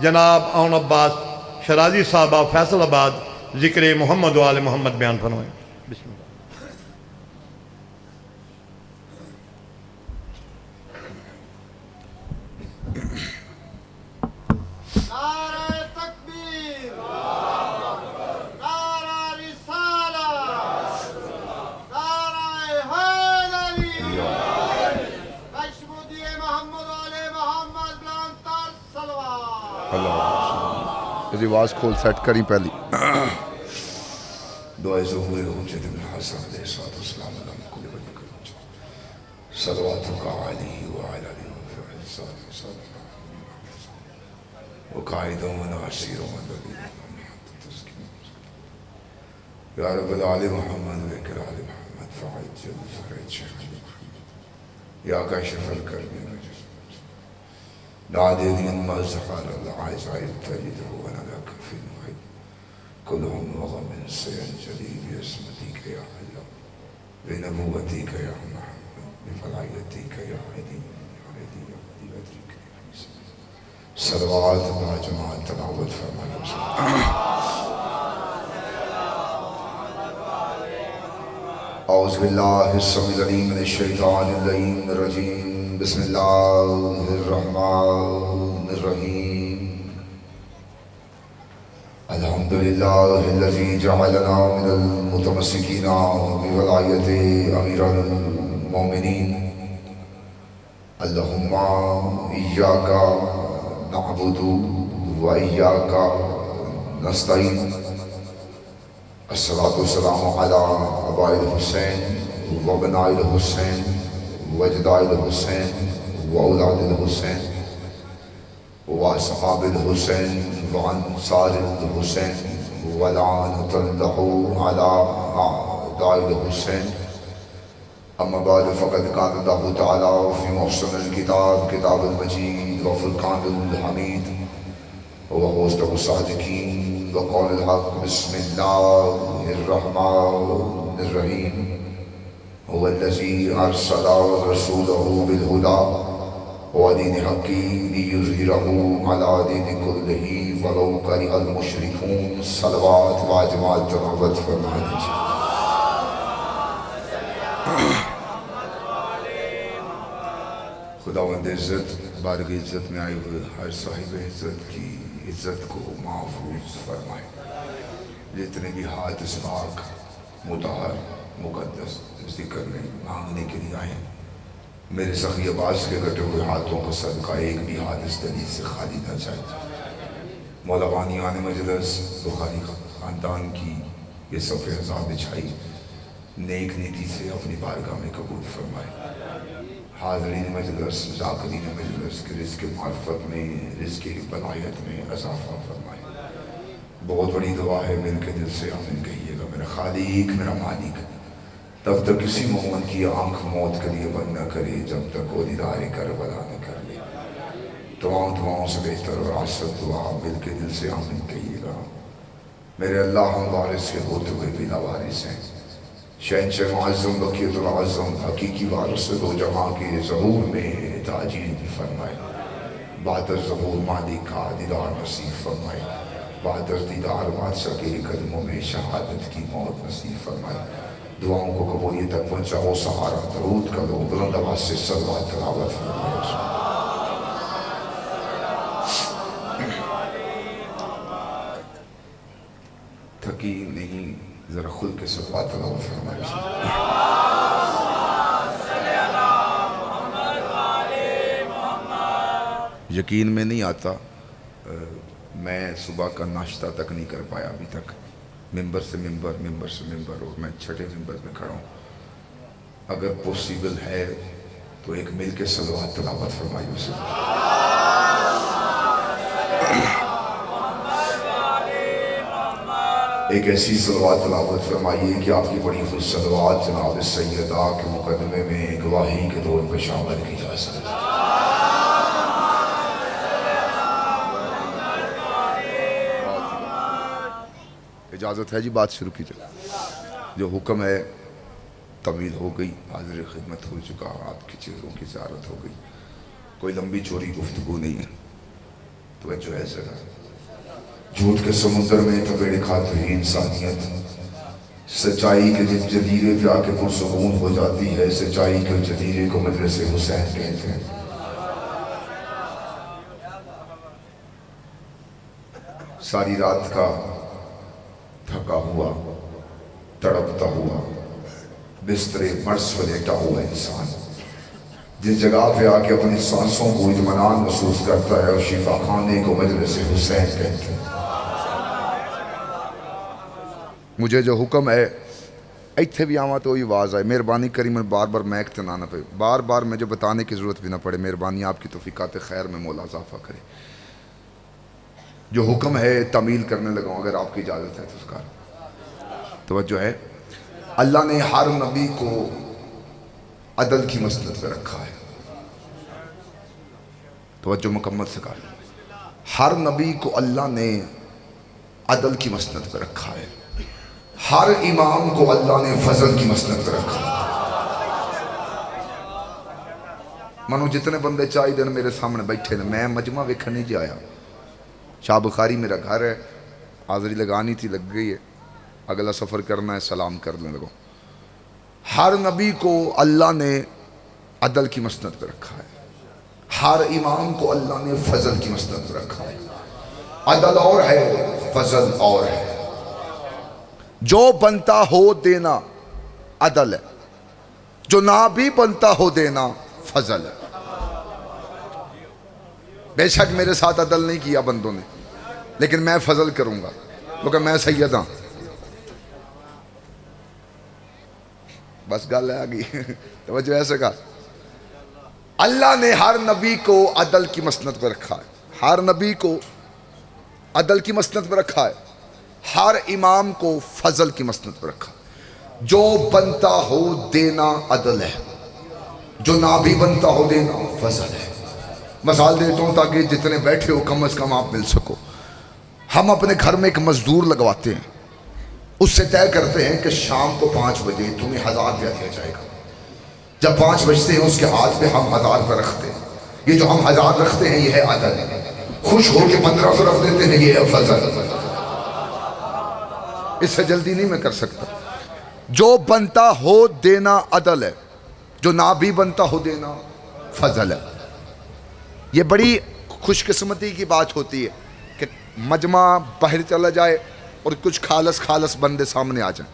جناب اون عباس شرازی صاحبہ فیصل آباد ذکر محمد و آل محمد بیان فرمائیں. بسم اللہ. رواز کھول سیٹ کری پہلی دعائے ظہور حجت ابن حسن علیہ السلام علیہ کل ولی کرو صلواتک علیہ وعلی وقائد و ناصر و مدد یا رب العالم محمد و اکر آل محمد فعجل فرج شیخ یا کاشف الکرب نادر ما زحال العائزة تجده ونلك في الغيب كلهم وغم سينجلي باسمتك يا الله بنبوتك يا محمد بفلايتك يا عدي يا عدي يا عدي بدرك صلوات مع جماعة تلاوت فرمان أعوذ بالله السميع العليم من الشيطان اللعين الرجيم بسم الله الرحمن الرحيم الحمد لله الذي جعلنا من المتمسكين بولاية أمير المؤمنين اللهم إياك نعبد وإياك نستعين الصلاة والسلام على أبائي الحسين وابناء الحسين وجداء الحسين وأولاد الحسين وأصحاب الحسين وأنصار الحسين ولعنة له على أعداء الحسين أما بعد فقد قال الله تعالى في محسن الكتاب كتاب المجيد وفرقان الحميد وهو أصدق الصادقين وقول الحق بسم الله الرحمن الرحيم هو الذي أرسل رسوله بالهدى ودين الحق ليظهره على دين كله ولو كره المشركون صلوات واجبات تلاوت فرمائیں. خداوند عزت بارگاہ عزت میں آئے ہوئے ہر صاحب عزت کی عزت کو محفوظ فرمائے. جتنے بھی ہاتھ اس پاک مطہر مقدس ذکر میں مانگنے کے لیے آئے میرے سخی عباس کے کٹے ہوئے ہاتھوں کا صدقہ ایک بھی ہاتھ اس دلیل سے خالی نہ جائے. مولا بانیان مجلس بخاری خاندان کی یہ صف عذاب بچھائی نیک نیتی سے اپنی بارگاہ میں قبول فرمائے. حاضرین مجلس ذاکرین مجلس کے رزق معرفت میں رزق بلایت میں اضافہ فرمائے. بہت بڑی دعا ہے مل کے دل سے آمین کہیے گا. میرا خالق میرا مالک تب تک کسی مومن کی آنکھ موت کے لیے بند نہ کرے جب تک وہ دیدار کربلا نہ کر لے. دعاؤں سے بہتر اور آسد دعا مل کے دل سے آمین کہیے گا. میرے اللہ ہم وارث کے ہوتے ہوئے بھی لاوارث ہیں. شہنشاہ معظم بقیت العظم حقیقی وارث دو جہاں کے ظہور میں تاجیل فرمائے. بعد از ظہور مالک کا دیدار نصیب فرمائے. بعد از دیدار بادشاہ کے قدموں میں شہادت کی موت نصیب فرمائے. دعاؤں کو قبولیت تک پہنچاؤ. سہارا درود کا دو بلند آواز سے صلوات تلاوت فرمائے. تھکی نہیں ذرا خود کے صلوات تلاوت فرمائے. یقین میں نہیں آتا میں صبح کا ناشتہ تک نہیں کر پایا ابھی تک. ممبر سے ممبر اور میں چھٹے ممبر میں کھڑا ہوں. اگر پوسیبل ہے تو ایک مل کے صلوات تلاوت فرمائیے اسے. ایک ایسی صلوات تلاوت فرمائیے کہ آپ کی بڑی خوش صلوات جناب سیدہ کے مقدمے میں گواہی کے طور پر شامل کی جا سکتی. اجازت ہے جی بات شروع کیجئے. جو حکم ہے طویل ہو گئی حاضر خدمت ہو چکا آپ کی چیزوں کی زیارت ہو گئی. کوئی لمبی چوری گفتگو نہیں ہے توجہ ہے ذرا. جھوٹ کے سمندر میں تبیڑ کھاتی ہوئی انسانیت سچائی کے جس جزیرے پہ آ کے پرسکون ہو جاتی ہے. سچائی کے جزیرے کو مجلس حسین کہتے ہیں. ساری رات کا تھکا ہوا تڑپتا ہوا بسترے مرض پر لیٹا ہوا انسان جس جگہ پہ آ کے اپنی سانسوں کو اطمینان محسوس کرتا ہے اور شفا خانے کو مجلس حسین کہتے ہیں. مجھے جو حکم ہے ایتھے بھی آواں تو وہی آواز آئے. مہربانی کری میں بار بار میں اقتنا نہ پہ بار بار مجھے بتانے کی ضرورت بھی نہ پڑے. مہربانی آپ کی توفیقات خیر میں مولا اضافہ کرے. جو حکم ہے تعمیل کرنے لگا ہوں اگر آپ کی اجازت ہے تو اس کا توجہ ہے. اللہ نے ہر نبی کو عدل کی مسند پہ رکھا ہے. توجہ مکمل سے کر. ہر نبی کو اللہ نے عدل کی مسند پہ رکھا ہے. ہر امام کو اللہ نے فضل کی مسند پہ رکھا ہے. منو جتنے بندے چاہیے دن میرے سامنے بیٹھے ہیں. میں مجمع ویکھن نہیں جی آیا. شاہ بخاری میرا گھر ہے. حاضری لگانی تھی لگ گئی ہے. اگلا سفر کرنا ہے سلام کرنے لگو. ہر نبی کو اللہ نے عدل کی مسند پہ رکھا ہے. ہر امام کو اللہ نے فضل کی مسند پہ رکھا ہے. عدل اور ہے فضل اور ہے. جو بنتا ہو دینا عدل ہے. جو نہ بھی بنتا ہو دینا فضل ہے. بے شک میرے ساتھ عدل نہیں کیا بندوں نے لیکن میں فضل کروں گا کیونکہ میں سید ہاں. بس گل ہے آگئی. توجہ ایسے کہا اللہ نے ہر نبی کو عدل کی مسند پہ رکھا ہے. ہر نبی کو عدل کی مسند پہ رکھا ہے. ہر امام کو فضل کی مسند پہ رکھا. جو بنتا ہو دینا عدل ہے. جو نہ بھی بنتا ہو دینا فضل ہے. مثال دیتا ہوں تاکہ جتنے بیٹھے ہو کم از کم آپ مل سکو. ہم اپنے گھر میں ایک مزدور لگواتے ہیں. اس سے طے کرتے ہیں کہ شام کو 5 بجے تمہیں 1000 روپیہ دیا جائے گا. جب 5 بجتے ہیں اس کے ہاتھ پہ ہم 1000 روپیہ رکھتے ہیں. یہ جو ہم 1000 رکھتے ہیں یہ ہے عدل. خوش ہو کے 1500 رکھ دیتے ہیں یہ ہے فضل. اس سے جلدی نہیں میں کر سکتا. جو بنتا ہو دینا عدل ہے. جو نہ بھی بنتا ہو دینا فضل ہے. یہ بڑی خوش قسمتی کی بات ہوتی ہے کہ مجمع باہر چلا جائے اور کچھ خالص بندے سامنے آ جائیں.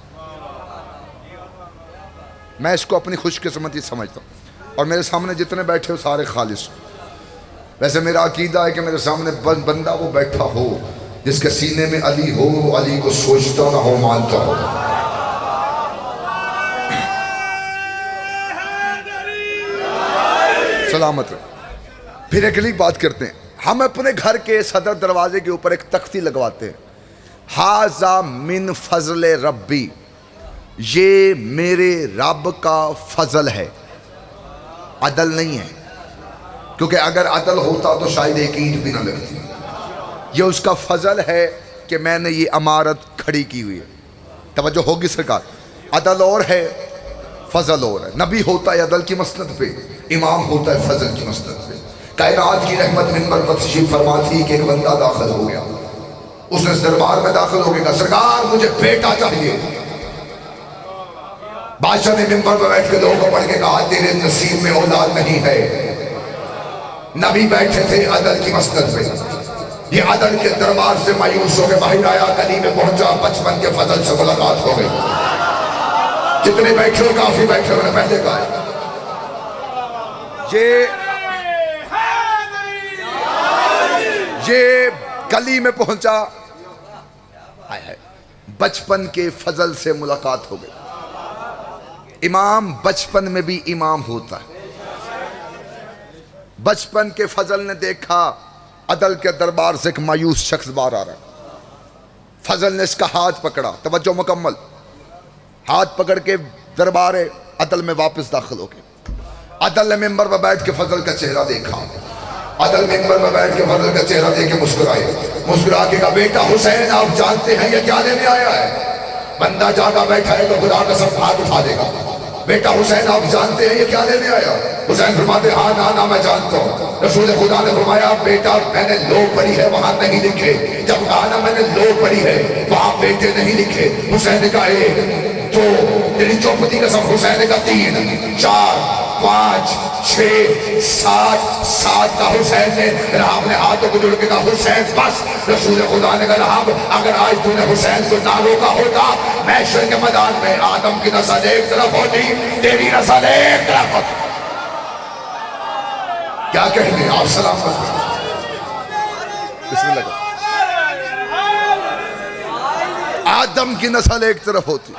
میں اس کو اپنی خوش قسمتی سمجھتا ہوں. اور میرے سامنے جتنے بیٹھے ہو سارے خالص. ویسے میرا عقیدہ ہے کہ میرے سامنے بندہ وہ بیٹھا ہو جس کے سینے میں علی ہو. علی کو سوچتا نہ ہو مانتا ہو. سلامت رہے. پھر اگلی بات کرتے ہیں. ہم اپنے گھر کے صدر دروازے کے اوپر ایک تختی لگواتے ہیں. ہاذا من فضل ربی. یہ میرے رب کا فضل ہے. عدل نہیں ہے. کیونکہ اگر عدل ہوتا تو شاید ایک اینٹ بھی نہ لگتی. یہ اس کا فضل ہے کہ میں نے یہ عمارت کھڑی کی ہوئی ہے. توجہ ہوگی سرکار. عدل اور ہے فضل اور ہے. نبی ہوتا ہے عدل کی مسند پہ. امام ہوتا ہے فضل کی مسند پہ. کائنات کی رحمت منبر پر تشریف فرما تھی کہ ایک بندہ داخل ہو گیا. اس نے دربار میں داخل ہو گیا. سرکار مجھے بیٹا چاہیے. بادشاہ نے منبر پر بیٹھ کے لوگوں کو پڑھ کے کہا تیرے نصیب میں اولاد نہیں ہے. نبی بیٹھے تھے عدل کی مسند پہ. یہ عدل کے دربار سے مایوس ہو کے باہر آیا. گلی میں پہنچا. 55 کے فضل سے ملاقات ہو گئی. جتنے بیٹھے ہو کافی بیٹھے ہو. نے پہلے کہا یہ گلی میں پہنچا. بچپن کے فضل سے ملاقات ہو گئی. امام بچپن میں بھی امام ہوتا ہے. بچپن کے فضل نے دیکھا عدل کے دربار سے ایک مایوس شخص باہر آ رہا ہے. فضل نے اس کا ہاتھ پکڑا. توجہ مکمل. ہاتھ پکڑ کے دربار عدل میں واپس داخل ہو گئے. عدل نے منبر پر بیٹھ کے فضل کا چہرہ دیکھا. عدل منبر پر بیٹھ کے فضل کا چہرہ دیکھ کے مسکرائے. مسکرا کے کہا بیٹا حسین آپ جانتے ہیں یہ کیا لینے آیا ہے. بندہ جاگا بیٹھا ہے تو خدا کا سب ہاتھ اٹھا دے گا. بیٹا حسین آپ جانتے ہیں یہ کیا لینے آیا؟ حسین فرماتے ہاں نانا میں جانتا ہوں۔ رسول خدا نے فرمایا بیٹا میں نے لو پڑھی ہے وہاں نہیں لکھے، جب کہا نا میں نے لو پڑھی ہے وہاں بیٹے نہیں لکھے۔ حسین نے کہا ایک دو، تیری چوپتی قسم، حسین نے کہا 3 4 5 6 7 7 کا حسین نے، رحاب نے ہاتھوں کو جوڑ کے کہا حسین بس۔ رسول خدا نے کہا رحاب اگر آج تو نے حسین کو نہ روکا ہوتا محشر کے میدان میں آدم کی نسل ایک طرف ہوتی، تیری نسل ایک طرف ہوتی۔ کیا کہنے آپ سلام کرتے بسم اللہ۔ آدم کی نسل ایک طرف ہوتی،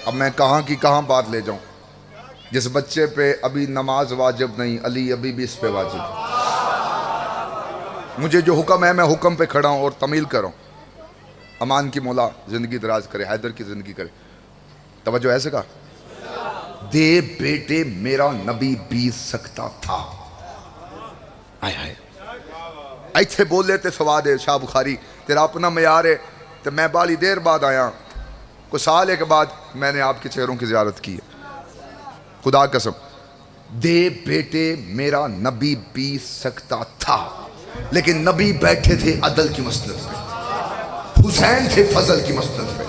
اب میں کہاں کی کہاں بات لے جاؤں؟ جس بچے پہ ابھی نماز واجب نہیں، علی ابھی بھی اس پہ واجب ہے۔ مجھے جو حکم ہے میں حکم پہ کھڑا ہوں اور تمیل کروں۔ امان کی مولا زندگی دراز کرے، حیدر کی زندگی کرے۔ توجہ ایسے کہا دے بیٹے میرا نبی بھی سکتا تھا۔ آئے آئے ایتھے بول لیتے سواد ہے شاہ بخاری تیرا اپنا معیار ہے، تو میں بالی دیر بعد آیا، کچھ سال کے بعد میں نے آپ کے چہروں کی زیارت کی ہے، خدا قسم۔ دے بیٹے میرا نبی بھی سکتا تھا، لیکن نبی بیٹھے تھے عدل کی مسند پہ، حسین تھے فضل کی مسند پہ۔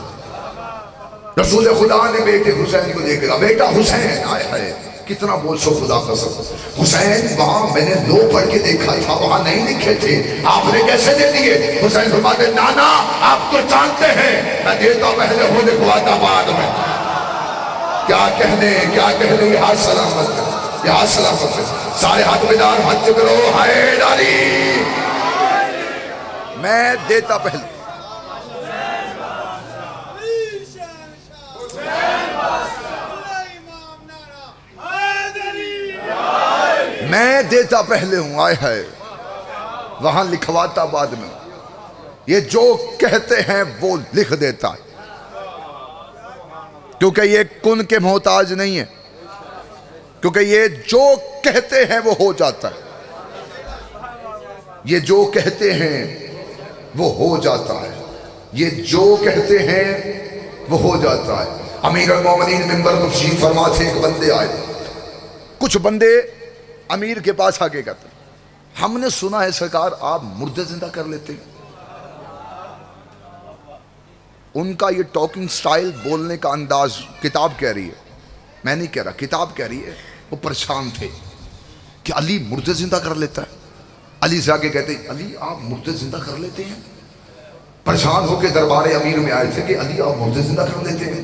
رسول خدا نے بیٹے حسین کو دیکھ کر بیٹا حسین، آئے آئے کتنا بول سو خدا قسم، حسین وہاں میں نے لو پڑھ کے دیکھا تھا وہاں نہیں لکھے تھے، آپ نے کیسے دے دیے؟ حسین فرماتے نانا آپ تو جانتے ہیں میں دیتا پہلے ہوں لکھواتا بعد میں۔ کیا کہنے یہاں سلامت ہے، یہاں سلامت ہے۔ سارے ہاتھ بیدار، ہاتھ کرو حیدری۔ میں دیتا پہلے، میں دیتا پہلے ہوں، آئے ہے وہاں لکھواتا بعد میں۔ یہ جو کہتے ہیں وہ لکھ دیتا ہے، کیونکہ یہ کن کے محتاج نہیں ہے، کیونکہ یہ جو کہتے ہیں وہ ہو جاتا ہے، یہ جو کہتے ہیں وہ ہو جاتا ہے، یہ جو کہتے ہیں وہ ہو جاتا ہے۔ امیر المومنین منبر تشریف فرما تھے، ایک بندے آئے، کچھ بندے امیر کے پاس آگے کہتے ہیں ہم نے سنا ہے سرکار آپ مردے زندہ کر لیتے ہیں۔ ان کا یہ ٹاکنگ سٹائل، بولنے کا انداز کتاب کہہ رہی ہے، میں نہیں کہہ رہا، کتاب کہہ رہی ہے۔ وہ پریشان تھے کہ علی مردے زندہ کر لیتا ہے۔ علی سے آگے کہتے ہیں علی آپ مردے زندہ کر لیتے ہیں؟ پریشان ہو کے دربار امیر میں آئے تھے کہ علی آپ مردے زندہ کر لیتے ہیں؟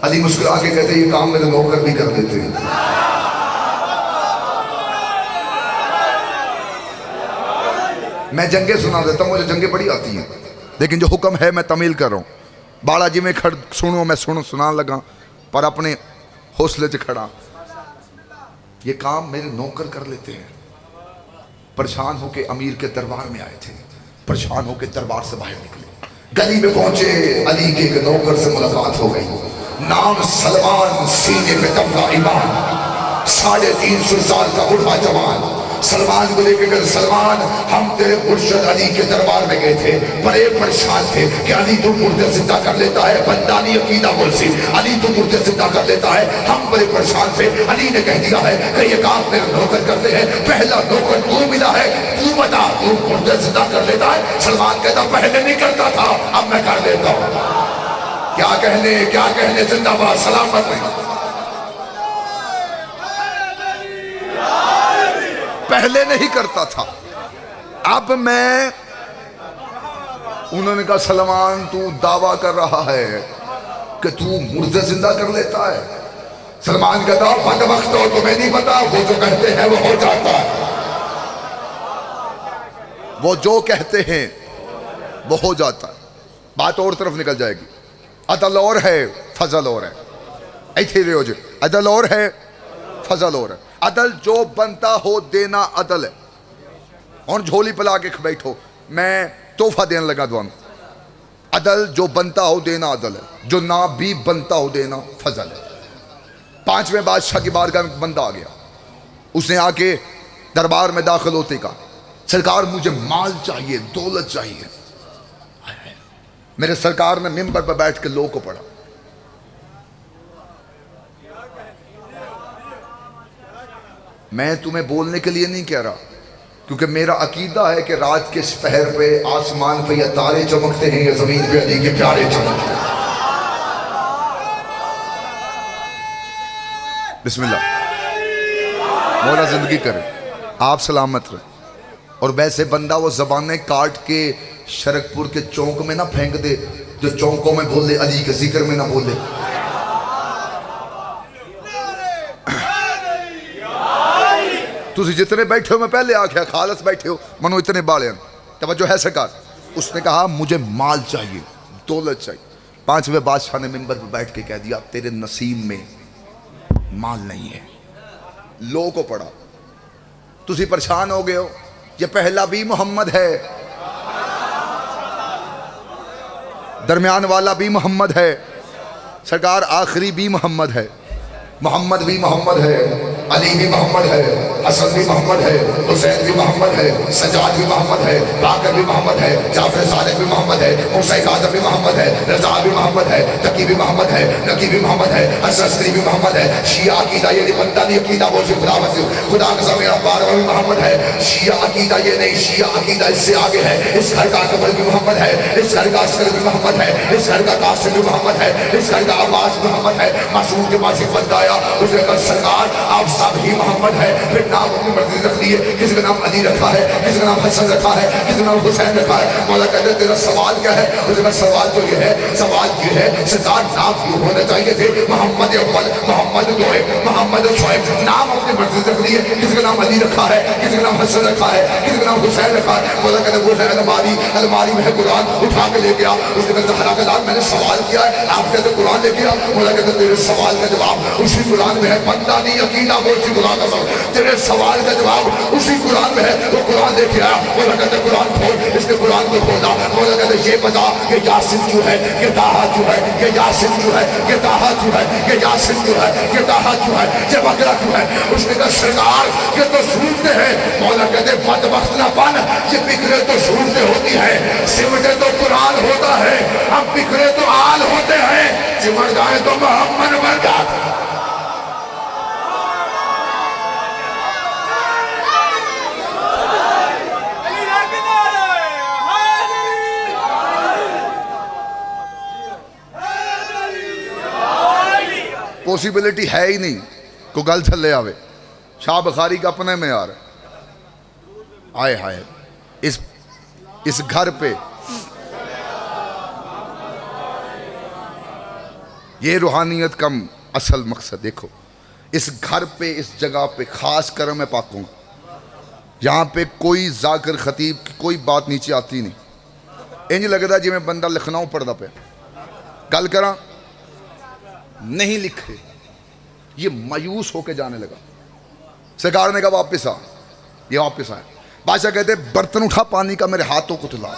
علی مسکرا کے کہتے ہیں یہ کام میرے نوکر بھی کر لیتے ہیں۔ میں جنگیں سنا دیتا ہوں، مجھے جنگیں بڑی آتی ہیں، لیکن جو حکم ہے میں تمیل کر رہا ہوں۔ بالا جی میں سنو میں سنان لگا، پر اپنے حوصلے سے کھڑا، یہ کام میرے نوکر کر لیتے ہیں۔ پریشان ہو کے امیر کے دربار میں آئے تھے، پریشان ہو کے دربار سے باہر نکلے، گلی میں پہنچے، علی کے ایک نوکر سے ملاقات ہو گئی، نام سلمان، سینے پہ تمغہ ایمان، 350 سال کا بوڑھا جوان۔ سلمان کو لے کے گئے، سلمان ہم تیرے مرشد علی کے دربار میں گئے تھے، بڑے پریشان تھے کہ علی تو مردے زندہ کر لیتا ہے، بندانی عقیدہ بولسی، علی تو مردے زندہ کر لیتا ہے، ہم بڑے پریشان تھے۔ علی نے کہہ دیا ہے کہ یہ کام میرے نوکر کرتے ہیں، پہلا نوکر تو ملا ہے، تو بتا تو مردے زندہ کر لیتا ہے؟ سلمان کہتا پہلے نہیں کرتا تھا اب میں کر لیتا ہوں۔ کیا کہنے زندہ باد سلامت رہے۔ پہلے نہیں کرتا تھا اب میں، انہوں نے کہا سلمان تو دعویٰ کر رہا ہے کہ تو مردے زندہ کر لیتا ہے؟ سلمان کہتا بدبخت ہو تمہیں نہیں پتا، وہ جو کہتے ہیں وہ ہو جاتا ہے، وہ جو کہتے ہیں وہ ہو جاتا ہے۔ بات اور طرف نکل جائے گی، عدل اور ہے فضل اور ہے، ایتھے رہو جی، عدل اور ہے فضل اور ہے۔ عدل جو بنتا ہو دینا عدل ہے، اور جھولی پلا کے بیٹھو میں تحفہ دینے لگا دوان۔ عدل جو بنتا ہو دینا عدل ہے، جو نہ بھی بنتا ہو دینا فضل ہے۔ 5ویں بادشاہ کی بارگاہ میں بندہ آ گیا. اس نے آ کے دربار میں داخل ہوتے کہا سرکار مجھے مال چاہیے, دولت چاہیے. میرے سرکار نے ممبر پر بیٹھ کے لوگوں کو پڑھا. میں تمہیں بولنے کے لیے نہیں کہہ رہا, کیونکہ میرا عقیدہ ہے کہ رات کے پہر پہ آسمان پہ یا تارے چمکتے ہیں یا زمین پہ علی کے پیارے چمکتے ہیں. بسم اللہ. مولا زندگی کرے, آپ سلامت رہے. اور ویسے بندہ وہ زبانیں کاٹ کے شرک پور کے چونک میں نہ پھینک دے جو چونکوں میں بولے, علی کے ذکر میں نہ بولے. تُسی جتنے بیٹھے ہو, میں پہلے آکھیا خالص بیٹھے ہو منو اتنے بالے ہیں. توجہ ہے سرکار. اس نے کہا مجھے مال چاہیے, دولت چاہیے. 5ویں بادشاہ نے منبر پہ بیٹھ کے کہہ دیا تیرے نصیب میں مال نہیں ہے. لوگوں کو پڑھا. تُسی پریشان ہو گئے ہو, یہ پہلا بھی محمد ہے, درمیان والا بھی محمد ہے, سرکار آخری بھی محمد ہے. محمد بھی محمد ہے, علی بھی محمد ہے, حسن بھی محمد ہے, حسین بھی محمد ہے, سجاد بھی محمد ہے, باقر بھی محمد ہے, جعفر صادق بھی محمد ہے, موسیٰ کاظم بھی محمد ہے, رضا بھی محمد ہے, تقی بھی محمد ہے, نقی بھی محمد ہے, حسن عسکری بھی محمد ہے. شیعہ عقیدہ یہ نہیں, بندہ نہیں عقیدہ بول سے خدا بسیو خدا کا میرا بارہ بھی محمد ہے. شیعہ عقیدہ یہ نہیں, شیعہ عقیدہ اس سے آگے ہے. اس گھر کا قبر بھی محمد ہے, اس گھر کا عسکر بھی محمد ہے, اس گھر کا قاسم بھی محمد ہے, اس گھر کا عباس بھی محمد ہے. معصوم کے پاس ایک بندہ آیا, اس نے کہا سرکار آپ سب ہی محمد ہے. پھر نام اپنی مرضی رکھ لیے, کسی کا نام علی رکھا ہے, کسی کا نام حسن رکھا ہے, کسی کا نام حسین رکھا ہے. مولا کہتے تیرا سوال کیا ہے؟ اس کا سوال تو یہ ہے, سوال یہ ہے سرکار نام کیوں ہونے چاہیے تھے محمد اول, محمد دوئے, محمد شعیب. نام اپنی مرضی رکھ لیے, کسی کا نام علی رکھا ہے, کسی کا نام حسن رکھا ہے, کسی کا نام حسین رکھا ہے. مولا کہتے وہ ہے الماری, الماری میں ہے قرآن, اٹھا کے لے گیا. اس نے کہا زہرا کے لال میں نے سوال کیا ہے, آپ کہتے قرآن لے گیا. مولا کہتے تیرے سوال کا جواب اسی قرآن میں ہے. بندہ نہیں عقیدہ بول سی خدا کا تیرے سوال کا جواب اسی قرآن میں ہے. وہ قرآن لے کے آیا. مولا کہتے قرآن کھول, اس نے قرآن کو کھولا. مولا کہتے یہ بتا کہ یاسین جو ہے, یہ طٰہٰ جو ہے, یہ یاسین جو ہے, یہ طٰہٰ جو ہے, یہ یاسین جو ہے, یہ طٰہٰ جو ہے, یہ بقرہ جو ہے. اس نے کہا سرکار یہ تو صورتیں ہیں. مولا کہتے بدبخت نہ بن, یہ بکھرے تو صورتیں ہوتی ہیں, سمٹے تو قرآن ہوتا ہے, ہم بکھرے تو آل ہوتے ہیں, سمٹ جائیں تو محمد بن جاتے ہیں. پوسیبلٹی ہے ہی نہیں کو گل تھلے آوے. شاہ بخاری کا اپنے میں یار آئے ہائے اس گھر پہ یہ روحانیت کا اصل مقصد دیکھو. اس گھر پہ, اس جگہ پہ خاص کر میں پاکوں گا, یہاں پہ کوئی ذاکر خطیب کی کوئی بات نیچے آتی نہیں. انج لگتا جی میں بندہ لکھنؤ پڑھتا پہ گل کراں نہیں لکھے, یہ مایوس ہو کے جانے لگا. سرکار نے کہا واپس آ, یہ واپس آئے. بادشاہ کہتے برتن اٹھا پانی کا میرے ہاتھوں کو تلا.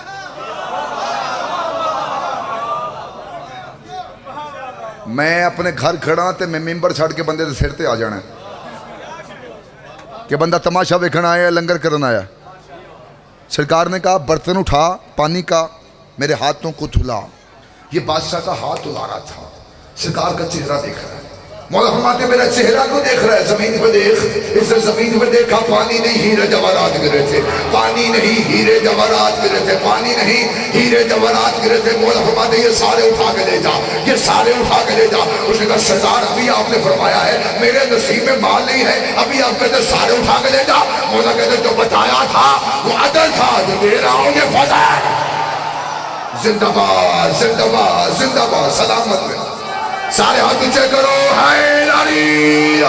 میں اپنے گھر کھڑا تے میں ممبر چھڑ کے بندے دے سر تے آ جانا ہے کہ بندہ تماشا ویکھنا آیا, لنگر کرنا آیا. سرکار نے کہا برتن اٹھا پانی کا میرے ہاتھوں کو دھلا. یہ بادشاہ کا ہاتھ دھلا رہا تھا, سرکار کا چہرہ دیکھ رہا ہے. مولا فرماتے میرا چہرہ کو دیکھ رہا ہے, زمین پہ دیکھ. اس نے زمین پہ دیکھا پانی نہیں ہیرے جواہرات گرے تھے, پانی نہیں ہیرے جواہرات گرے تھے, پانی نہیں ہیرے جواہرات گرے تھے. مولا فرماتے یہ سارے اٹھا کے لے جا, یہ سارے اٹھا کے لے جا. اس نے کہا سرکار ابھی آپ نے فرمایا ہے میرے نصیب میں مال نہیں ہے, ابھی آپ کہتے سارے اٹھا کے لے جا. مولا کہتے جو بتایا تھا وہ عدل تھا, جو دے رہا ہوں یہ فضل ہے. زندہ باد, زندہ باد, زندہ باد, سلامت میں. سارے ہاتھ اونچے کرو, حیدری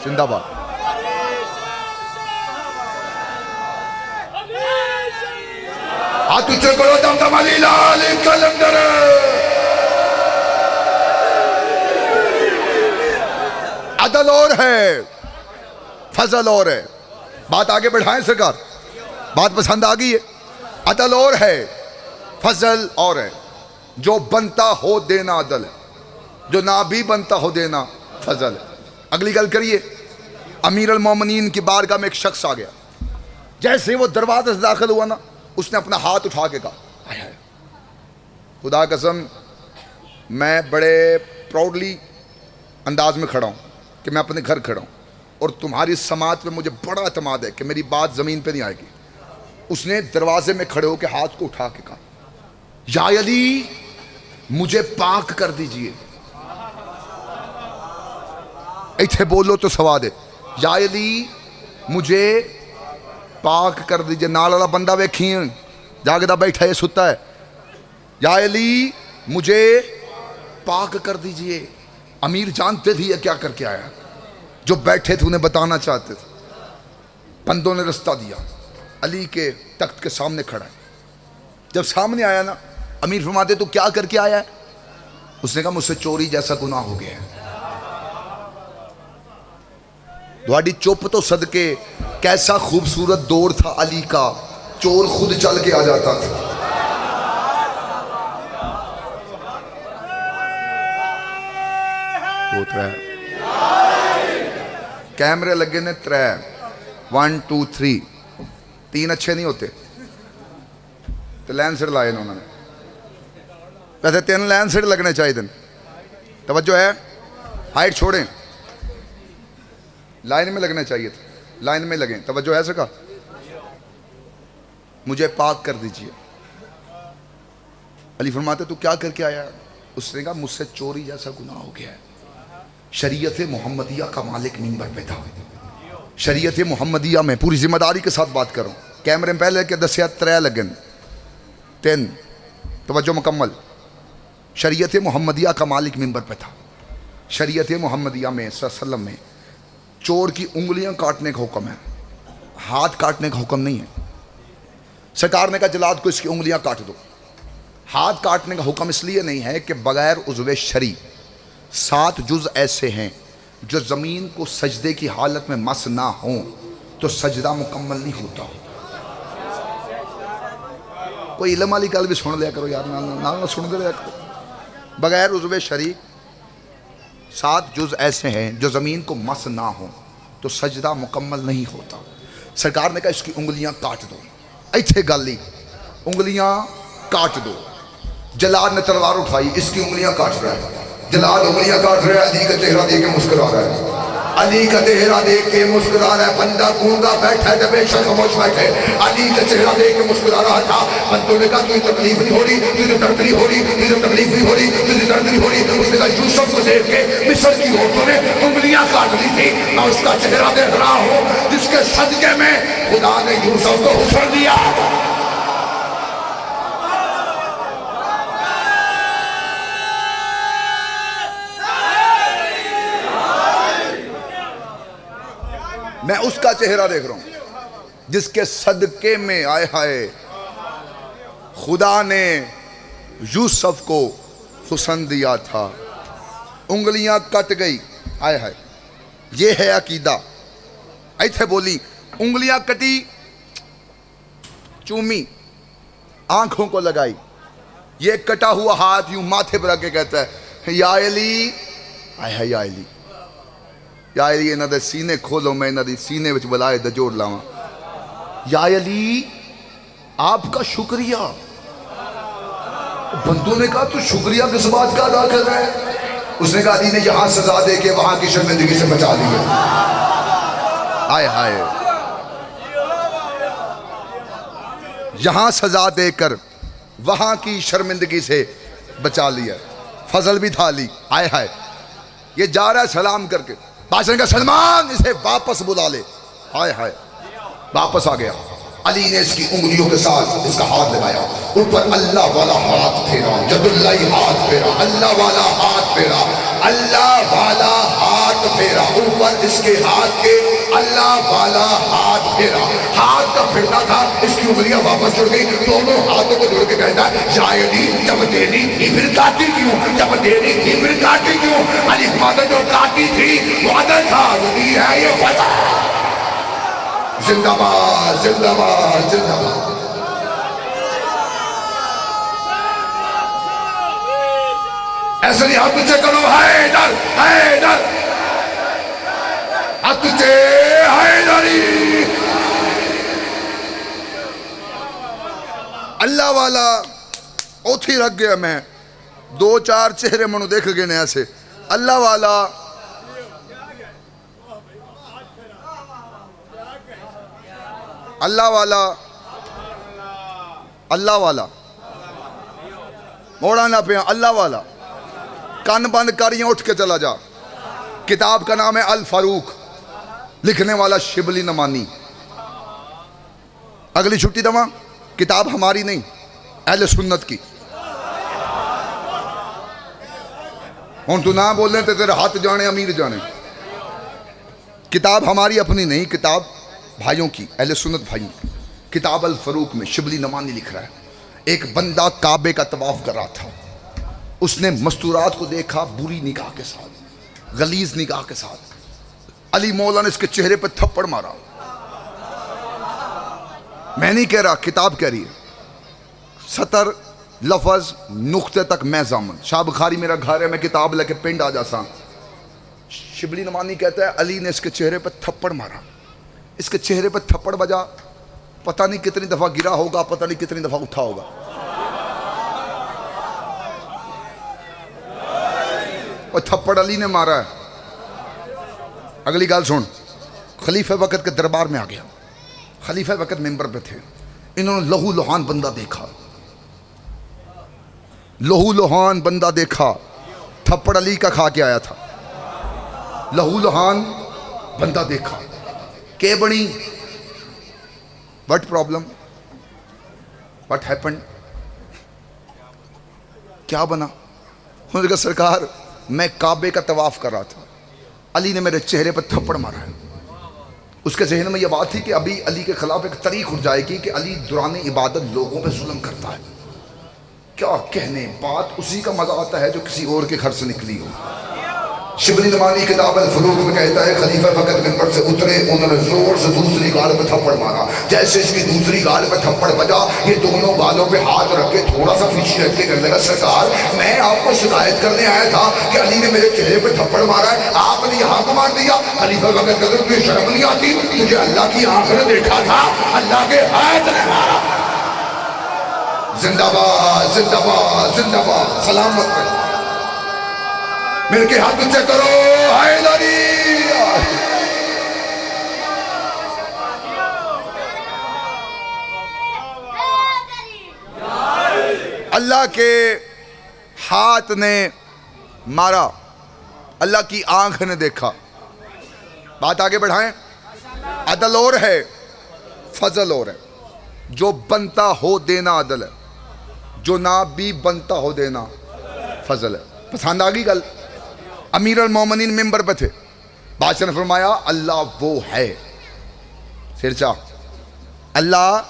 زندہ باد. ہاتھ اونچے کرو, دمدم علی لال کلندر. عدل اور ہے, فضل اور ہے. بات آگے بڑھائیں سرکار, بات پسند آ گئی ہے. عدل اور ہے, فضل اور ہے. جو بنتا ہو دینا عدل ہے. جو نہ بھی بنتا ہو دینا فضل ہے۔ اگلی گل کریے، امیر المومنین کی بارگاہ میں ایک شخص آ گیا، جیسے وہ دروازے سے داخل ہوا نا، اس نے اپنا ہاتھ اٹھا کے کہا ہائے ہائے، خدا قسم میں بڑے پراؤڈلی انداز میں کھڑا ہوں کہ میں اپنے گھر کھڑا ہوں اور تمہاری سماعت میں مجھے بڑا اعتماد ہے کہ میری بات زمین پہ نہیں آئے گی۔ اس نے دروازے میں کھڑے ہو کے ہاتھ کو اٹھا کے کہا یا علی مجھے پاک کر دیجئے، ایتھے بولو تو سواد ہے، یا علی مجھے پاک کر دیجئے۔ نال والا بندہ ویکھیں جاگدا بیٹھا ہے ستا ہے، یا علی مجھے پاک کر دیجئے۔ امیر جانتے تھے یہ کیا کر کے آیا، جو بیٹھے تھے انہیں بتانا چاہتے تھے۔ بندوں نے رستہ دیا، علی کے تخت کے سامنے کھڑا ہے۔ جب سامنے آیا نا، امیر فرماتے تو کیا کر کے آیا ہے؟ اس نے کہا مجھ سے چوری جیسا گناہ ہو گیا ہے۔ دوڑی چپ تو صدقے، کیسا خوبصورت دور تھا علی کا، چور خود چل کے آ جاتا تھا۔ دو ترے کیمرے لگے نے، 3 1 2 3 3 اچھے نہیں ہوتے تو لین سیٹ لائے انہوں نے، ویسے 3 لین سیٹ لگنے چاہیے دن۔ توجہ ہے، ہائٹ چھوڑیں، لائن میں لگنے چاہیے تھے، لائن میں لگیں۔ توجہ ہے سکا، مجھے پاک کر دیجئے۔ علی فرماتے تو کیا کر کے آیا؟ اس نے کہا مجھ سے چوری جیسا گناہ ہو گیا ہے۔ شریعت محمدیہ کا مالک منبر پہ تھا، شریعت محمدیہ میں پوری ذمہ داری کے ساتھ بات کروں، کیمرے میں پہلے کہ دسیا 3 لگن 3، توجہ مکمل۔ شریعت محمدیہ کا مالک منبر پہ تھا۔ شریعت محمدیہ میں صلی اللہ علیہ وسلم میں چور کی انگلیاں کاٹنے کا حکم ہے، ہاتھ کاٹنے کا حکم نہیں ہے۔ سرکار نے کہا جلاد کو اس کی انگلیاں کاٹ دو۔ ہاتھ کاٹنے کا حکم اس لیے نہیں ہے کہ بغیر عضو شرعی 7 جز ایسے ہیں جو زمین کو سجدے کی حالت میں مس نہ ہوں تو سجدہ مکمل نہیں ہوتا۔ کوئی علم والی گل بھی سن لیا کرو یار، نہ سن دے لیا کرو۔ بغیر عضو شرعی 7 جز ایسے ہیں جو زمین کو مس نہ ہوں تو سجدہ مکمل نہیں ہوتا۔ سرکار نے کہا اس کی انگلیاں کاٹ دو، ایتھے گل لی، انگلیاں کاٹ دو۔ جلاد نے تلوار اٹھائی، اس کی انگلیاں کاٹ رہا ہے، جلاد انگلیاں کاٹ رہا ہے، علی کا چہرہ دیکھ کے مسکرا رہا ہے، علی کا چہرہ دیکھ کے مسکرا رہا ہے۔ بندہ گونگا بیٹھا ہے، بے شک خاموش بیٹھے، علی کا چہرہ دیکھ کے مسکرا رہا تھا۔ بندوں نے کہا تجھے تکلیف نہیں ہو رہی، تجھے درد نہیں ہو رہی، تجھے تکلیف نہیں ہو رہی، تجھے درد نہیں ہو رہی؟ اس نے کہا یوسف کو دیکھ کے مصر کی عورتوں نے انگلیاں کاٹ لی تھی، میں اس کا چہرہ دیکھ رہا ہوں جس کے صدقے میں خدا نے یوسف کو حسن دیا۔ میں اس کا چہرہ دیکھ رہا ہوں جس کے صدقے میں آئے ہائے خدا نے یوسف کو حسن دیا تھا۔ انگلیاں کٹ گئی، آئے ہائے، یہ ہے عقیدہ۔ ایتھے بولی انگلیاں کٹی، چومی، آنکھوں کو لگائی، یہ کٹا ہوا ہاتھ یوں ماتھے پر رکھ کے کہتا ہے یا علی، آئے ہائے یا علی، یا علی انہاں دے سینے کھولو، میں انہاں دی سینے وچ بلائے دا جوڑ لاواں۔ یا علی آپ کا شکریہ۔ بندوں نے کہا تو شکریہ کس بات کا ادا کر رہا ہے؟ اس نے کہا علی نے یہاں سزا دے کے وہاں کی شرمندگی سے بچا لیا۔ آئے ہائے، یہاں سزا دے کر وہاں کی شرمندگی سے بچا لیا، فضل بھی تھا علی۔ آئے ہائے، یہ جا رہا ہے سلام کر کے، بادشاہ نے کہا سلمان اسے واپس بلا لے۔ ہائے ہائے، واپس آ گیا۔ علی نے اس کی انگلیوں کے ساتھ اس کا ہاتھ لگایا، اوپر اللہ والا ہاتھ پھیرا، ید اللہ ہاتھ پھیرا، اللہ والا ہاتھ پھیرا، اللہ والا ہاتھ پھیرا، اوپر اس کے ہاتھ کے اللہ والا ہاتھ پھیرا۔ ہاتھ کا پھرنا تھا، اس کی انگلیاں واپس جڑ گئی، دونوں ہاتھوں کو جوڑ کے کہتا ہے یا علی جب دینی تھی پھر کاٹی کیوں، جب دینی تھی پھر کاٹی کیوں؟ علی مادہ جو کاٹی تھی وعدہ تھا، یہ ہے یہ فتح۔ زندہ باد، زندہ باد، زندہ باد۔ ایسے ہاتھ اونچے کرو، حیدر حیدر، ہاتھ اونچے، حیدری۔ اللہ والا اوتھی رکھ گیا میں، دو چار چہرے منو دیکھ گئے نے ایسے، اللہ والا اللہ والا اللہ والا موڑا نہ پیا، اللہ والا کان بند کریاں اٹھ کے چلا جا۔ کتاب کا نام ہے الفاروق، لکھنے والا شبلی نمانی۔ اگلی چھٹی دوا، کتاب ہماری نہیں، اہل سنت کی۔ ہوں تو نہ بولنے تے تیرے ہاتھ جانے امیر جانے۔ کتاب ہماری اپنی نہیں، کتاب بھائیوں کی، اہل سنت بھائیوں کی۔ کتاب الفاروق میں شبلی نمانی لکھ رہا ہے، ایک بندہ کعبے کا طواف کر رہا تھا، اس نے مستورات کو دیکھا بری نگاہ کے ساتھ، غلیظ نگاہ کے ساتھ۔ علی مولا نے اس کے چہرے پہ تھپڑ مارا۔ میں نہیں کہہ رہا، کتاب کہہ رہی ہے، سطر لفظ نقطے تک میں ضامن۔ شاہ بخاری میرا گھر ہے، میں کتاب لے کے پنڈ آ جاسا۔ شبلی نمانی کہتا ہے علی نے اس کے چہرے پہ تھپڑ مارا، اس کے چہرے پہ تھپڑ بجا، پتہ نہیں کتنی دفعہ گرا ہوگا، پتہ نہیں کتنی دفعہ اٹھا ہوگا۔ اور تھپڑ علی نے مارا ہے۔ اگلی گال سن، خلیفہ وقت کے دربار میں آ گیا، خلیفہ وقت ممبر پہ تھے، انہوں نے لہو لہان بندہ دیکھا، لہو لہان بندہ دیکھا، تھپڑ علی کا کھا کے آیا تھا، لہو لہان بندہ دیکھا، کہ بنی وٹ پرابلم، وٹ ہیپنڈ، کیا بنا؟ انہوں نے کہا سرکار میں کعبے کا طواف کر رہا تھا، علی نے میرے چہرے پر تھپڑ مارا ہے۔ اس کے ذہن میں یہ بات تھی کہ ابھی علی کے خلاف ایک تاریخ اٹھ جائے گی کہ علی دوران عبادت لوگوں پہ ظلم کرتا ہے۔ کیا کہنے، بات اسی کا مزہ آتا ہے جو کسی اور کے گھر سے نکلی ہو۔ شبلی نمانی کتاب الفروق میں کہتا ہے خلیفہ وقت ممبر سے اترے، انہوں نے زور سے دوسری گال پہ تھپڑ مارا، جیسے اس کی دوسری گال پہ تھپڑ بجا، یہ دونوں گالوں پہ ہاتھ رکھ کے تھوڑا سا پیچھے ہٹ کے کہنے لگا سرکار میں آپ کو شکایت کرنے آیا تھا کہ علی نے میرے چہرے پہ تھپڑ مارا ہے، آپ نے یہاں کو مار دیا۔ خلیفہ وقت کہتے تجھے شرم نہیں آتی؟ تجھے اللہ کی آنکھ نے دیکھا تھا، اللہ کے ہاتھ نے مارا۔ زندہ باد زندہ باد زندہ باد، سلامت رہے، مل کے ہاتھ اونچے کرو، حیدری۔ اللہ کے ہاتھ نے مارا، اللہ کی آنکھ نے دیکھا۔ بات آگے بڑھائیں، عدل اور ہے، فضل اور ہے۔ جو بنتا ہو دینا عدل ہے، جو نہ بھی بنتا ہو دینا فضل ہے۔ پسند آگی گل؟ امیر المومنین ممبر پہ تھے، بادشاہ نے فرمایا اللہ وہ ہے، سرچا اللہ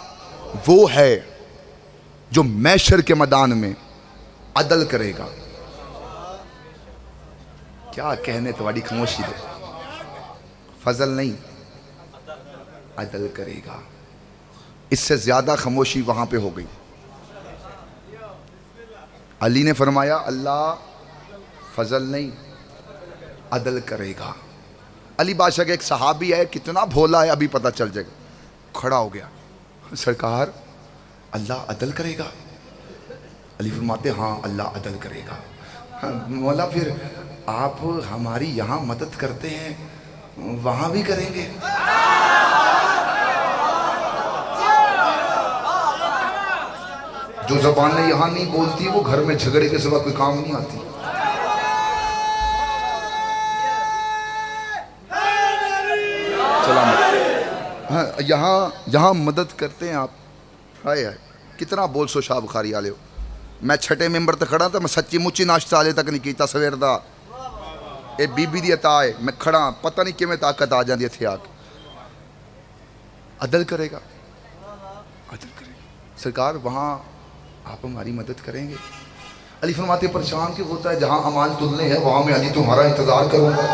وہ ہے جو محشر کے میدان میں عدل کرے گا۔ کیا کہنے تمہاری خاموشی دے، فضل نہیں عدل کرے گا۔ اس سے زیادہ خاموشی وہاں پہ ہو گئی۔ علی نے فرمایا اللہ فضل نہیں عدل کرے گا۔ علی بادشاہ کے ایک صحابی ہے، کتنا بھولا ہے ابھی پتہ چل جائے گا، کھڑا ہو گیا، سرکار اللہ عدل کرے گا؟ علی فرماتے ہاں اللہ عدل کرے گا۔ مولا پھر آپ ہماری یہاں مدد کرتے ہیں، وہاں بھی کریں گے؟ جو زبانیں یہاں نہیں بولتی وہ گھر میں جھگڑے کے سوا کوئی کام نہیں آتی۔ یہاں مدد کرتے ہیں آپ۔ ہائے ہائے کتنا بول سو شاہ بخاری والے ہو۔ میں چھٹے ممبر تے کھڑا تھا، میں سچی مچی ناشتہ آلے تک نہیں کیتا سویر دا، اے بی بی دی عطا ہے، میں کھڑا پتہ نہیں کیویں طاقت آ جاندی اتھے آ کے۔ عدل کرے گا، عدل کرے گا سرکار، وہاں آپ ہماری مدد کریں گے؟ علی فرماتے پریشان کیوں ہوتا ہے، جہاں امان تلنے ہیں وہاں میں علی تمہارا انتظار کروں گا۔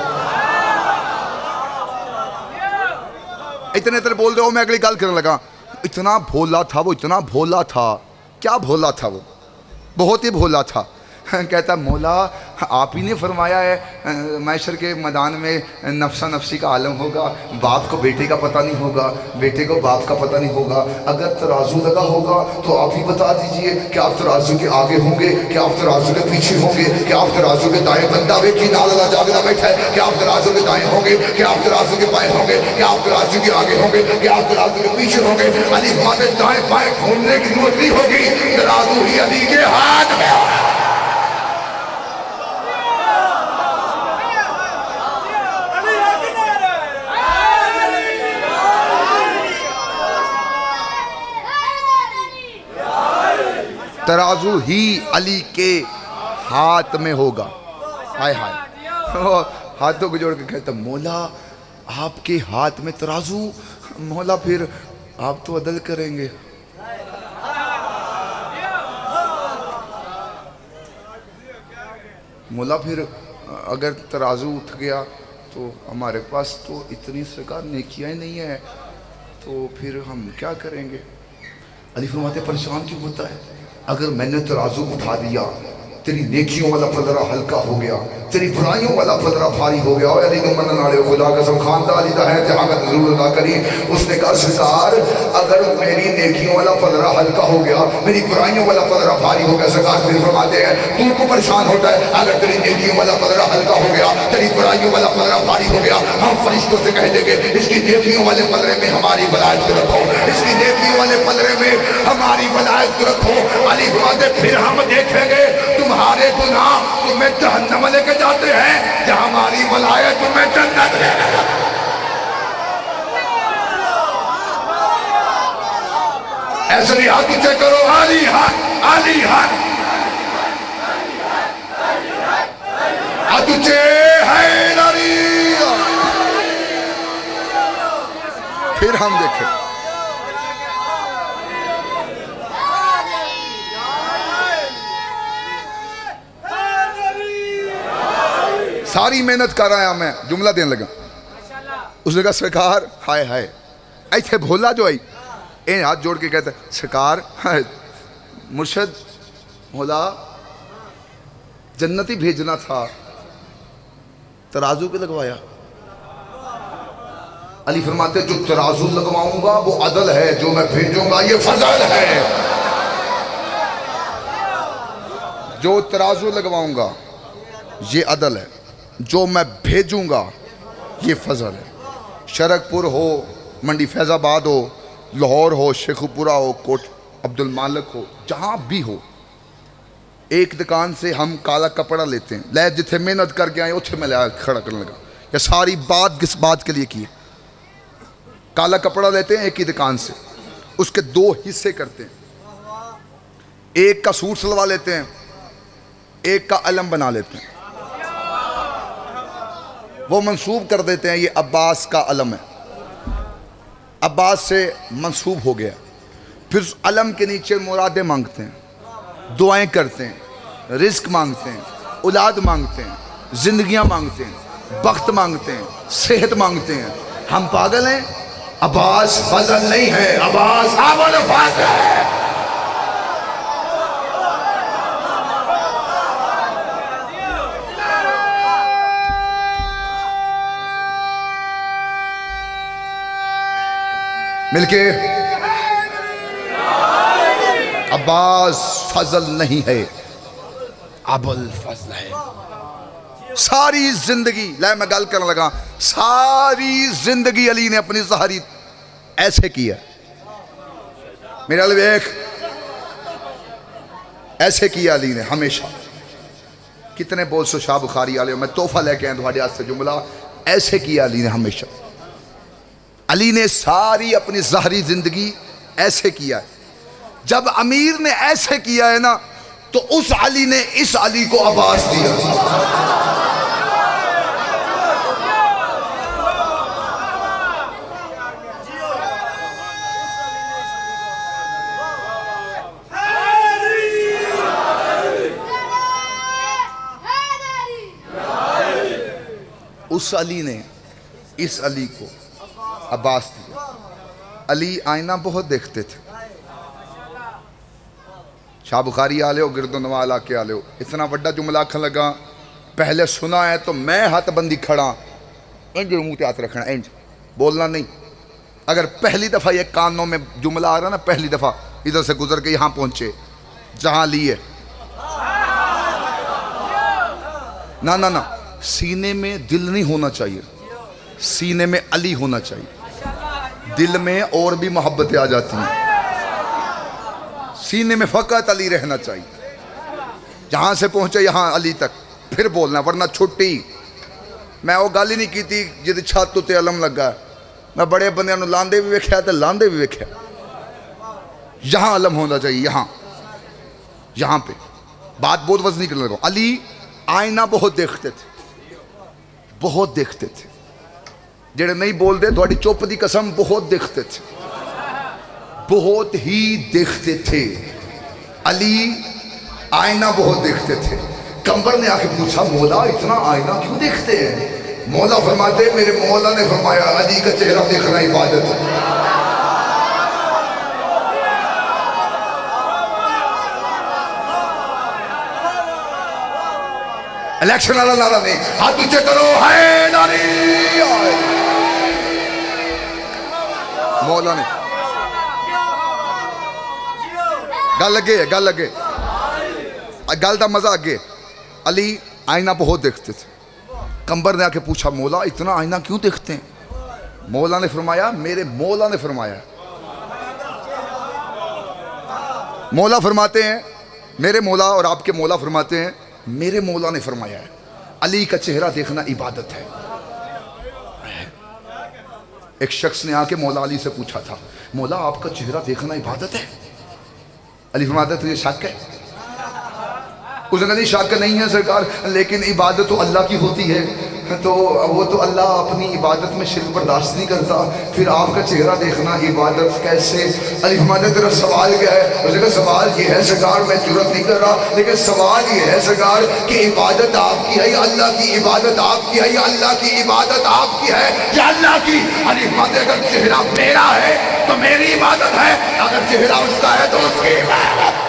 اتنے بول رہے ہو، میں اگلی گل کرنے لگا۔ اتنا بھولا تھا وہ، اتنا بھولا تھا، کیا بھولا تھا وہ، بہت ہی بھولا تھا۔ کہتا مولا آپ ہی نے فرمایا ہے محشر کے میدان میں نفسا نفسی کا عالم ہوگا، باپ کو بیٹے کا پتہ نہیں ہوگا، بیٹے کو باپ کا پتہ نہیں ہوگا۔ اگر ترازو لگا ہوگا تو آپ ہی بتا دیجئے کہ آپ ترازو کے آگے ہوں گے، کہ آپ ترازو کے پیچھے ہوں گے، کہ آپ ترازو کے دائیں بندہ بے کی نالا جاگنا بیٹھا ہے، کہ آپ ترازو کے دائیں ہوں گے، کہ آپ ترازو کے بائیں ہوں گے، کہ آپ ترازو کے آگے ہوں گے، کہ آپ ترازو کے پیچھے ہوں گے۔ علی فرماتے دائیں بائیں گھومنے کی ضرورت نہیں ہوگی، ترازو ہی علی کے ہاتھ میں ہوگا۔ ترازو ہی علی کے ہاتھ میں ہوگا۔ ہائے ہائے، وہ ہاتھوں کو جوڑ کے کہتا مولا آپ کے ہاتھ میں ترازو، مولا پھر آپ تو عدل کریں گے۔ مولا پھر اگر ترازو اٹھ گیا تو ہمارے پاس تو اتنی سرکار نیکیاں ہی نہیں ہیں، تو پھر ہم کیا کریں گے؟ علی فرماتے پریشان کیوں ہوتا ہے؟ اگر میں نے ترازو اٹھا دیا، تیری نیکیوں والا پلڑا ہلکا ہو گیا، تیری برائیوں والا پلڑا بھاری ہو گیا۔ علی نے منن آڑے خدا قسم خاندہ علی دا ہے جہاں کا ضرور ادا کری۔ اس نے کہا سرکار اگر میری نیکیوں والا پلڑا ہلکا ہو گیا، میری برائیوں والا پلڑا بھاری ہو گیا، سرکار پھر فرماتے ہیں تو کو پریشان ہوتا ہے اگر تیری نیکیوں والا پلڑا ہلکا ہو گیا، تیری برائیوں والا پلڑا بھاری ہو گیا، ہم فرشتوں سے کہہ دیں گے اس کی نیکیوں والے پلڑے میں ہماری ولایت کو رکھو، اس کی نیکیوں والے پلڑے میں ہماری ولایت کو رکھو۔ علی فرماتے پھر ہم دیکھیں گے تمہارے گناہ تمہیں جہنم لے کے جاتے ہیں، جہاں ہماری ولایت تمہیں جنت لے کے جاتے ہیں۔ ایسے نہیں ہاتھ اونچے کرو، علی حق، علی حق، ہاتھ اونچے حیدری۔ پھر ہم دیکھیں ساری محنت کر رہا ہوں میں، جملہ دین لگا۔ اس نے کہا سرکار ہائے ہائے، ایتھے بھولا جو آئی این ہاتھ جوڑ کے کہتا ہے سرکار مرشد مولا جنتی بھیجنا تھا، ترازو پہ لگوایا۔ علی فرماتے جو ترازو لگواؤں گا وہ عدل ہے، جو میں بھیجوں گا یہ فضل ہے۔ جو ترازو لگواؤں گا یہ عدل ہے، جو میں بھیجوں گا یہ فضل ہے۔ شرک پور ہو، منڈی فیض آباد ہو، لاہور ہو، شیخوپورہ ہو، کوٹ عبد المالک ہو، جہاں بھی ہو، ایک دکان سے ہم کالا کپڑا لیتے ہیں، لے جتھے محنت کر کے آئے اتھے میں لے کھڑا کرنے لگا۔ یہ ساری بات کس بات کے لیے کی ہے؟ کالا کپڑا لیتے ہیں ایک ہی دکان سے، اس کے دو حصے کرتے ہیں، ایک کا سوٹ سلوا لیتے ہیں، ایک کا علم بنا لیتے ہیں، وہ منسوب کر دیتے ہیں یہ عباس کا علم ہے، عباس سے منسوب ہو گیا، پھر اس علم کے نیچے مرادیں مانگتے ہیں، دعائیں کرتے ہیں، رزق مانگتے ہیں، اولاد مانگتے ہیں، زندگیاں مانگتے ہیں، بخت مانگتے ہیں، صحت مانگتے ہیں۔ ہم پاگل ہیں؟ عباس فضل نہیں ہے، عباس عمل فضل ہے۔ مل کے عباس فضل نہیں ہے، ابل فضل ہے۔ ساری زندگی لے میں گل کرنے لگا، ساری زندگی علی نے اپنی ظاہری ایسے کیا، میرے علی ایک ایسے کیا علی نے ہمیشہ۔ کتنے بول سو شاہ بخاری والے میں تحفہ لے کے آئے تمہارے ہاتھ سے جملہ، ایسے کیا علی نے ہمیشہ۔ علی نے ساری اپنی ظاہری زندگی ایسے کیا ہے۔ جب امیر نے ایسے کیا ہے نا تو اس علی نے اس علی کو عباس دیا۔ اس علی نے اس علی کو عباس دیا۔ علی آئینہ بہت دیکھتے تھے، شاہ بخاری آلے ہو، گرد و نواز آ کے آلے ہو، اتنا بڑا جملہ آکھن لگا پہلے سنا ہے تو میں ہاتھ بندی کھڑا انج منہ تے ہاتھ رکھنا، انج بولنا نہیں. اگر پہلی دفعہ یہ کانوں میں جملہ آ رہا نا، پہلی دفعہ ادھر سے گزر کے یہاں پہنچے جہاں لیے، نہ سینے میں دل نہیں ہونا چاہیے، سینے میں علی ہونا چاہیے. دل میں اور بھی محبتیں آ جاتی ہیں، سینے میں فقط علی رہنا چاہیے. جہاں سے پہنچے یہاں علی تک پھر بولنا، ورنہ چھٹی. میں وہ گل ہی نہیں کی تھی جی چھت تے علم لگا. میں بڑے بندیاں نو لاندے بھی ویکھیا تے لاندے بھی ویکھیا. یہاں علم ہونا چاہیے، یہاں پہ. بات بہت وزنی کرنے لگا. علی آئینہ بہت دیکھتے تھے، بہت دیکھتے تھے. جڑے نہیں بولتے تھوڑی چپ دی قسم، بہت دیکھتے تھے، بہت ہی دیکھتے تھے. علی آئینہ بہت دیکھتے تھے. کمبر نے آ کے پوچھا مولا اتنا آئینہ کیوں دیکھتے ہیں؟ مولا فرماتے میرے مولا نے فرمایا علی کا چہرہ دیکھنا عبادت ہے. الیکشن والا نعرہ نہیں، ہاتھ اونچے کرو، ہے ناری مولا نے. گل لگے گل دا مزہ اگے. علی آئینہ بہت دیکھتے تھے. کمبر نے آ کے پوچھا مولا اتنا آئینہ کیوں دیکھتے ہیں؟ مولا نے فرمایا میرے مولا نے فرمایا. مولا فرماتے ہیں میرے مولا، اور آپ کے مولا فرماتے ہیں میرے مولا نے فرمایا ہے علی کا چہرہ دیکھنا عبادت ہے. ایک شخص نے آ کے مولا علی سے پوچھا تھا مولا آپ کا چہرہ دیکھنا عبادت ہے؟ علی فرماتا ہے تجھے شک ہے؟ اس نے کہا نہیں شک نہیں ہے سرکار، لیکن عبادت تو اللہ کی ہوتی ہے، تو وہ تو اللہ اپنی عبادت میں شرک برداشت نہیں کرتا، پھر آپ کا چہرہ دیکھنا عبادت کیسے؟ علی فرماتا ہے تیرا سوال کیا ہے؟ اس نے کہا سوال یہ ہے سرکار، میں جرات نہیں کر رہا، لیکن سوال یہ ہے سرکار کہ عبادت آپ کی ہے یا اللہ کی؟ عبادت آپ کی ہے یا اللہ کی؟ عبادت آپ کی ہے یا اللہ کی؟ علی فرماتا ہے اگر چہرہ میرا ہے تو میری عبادت ہے، اگر چہرہ اس کا ہے تو اس کی عبادت.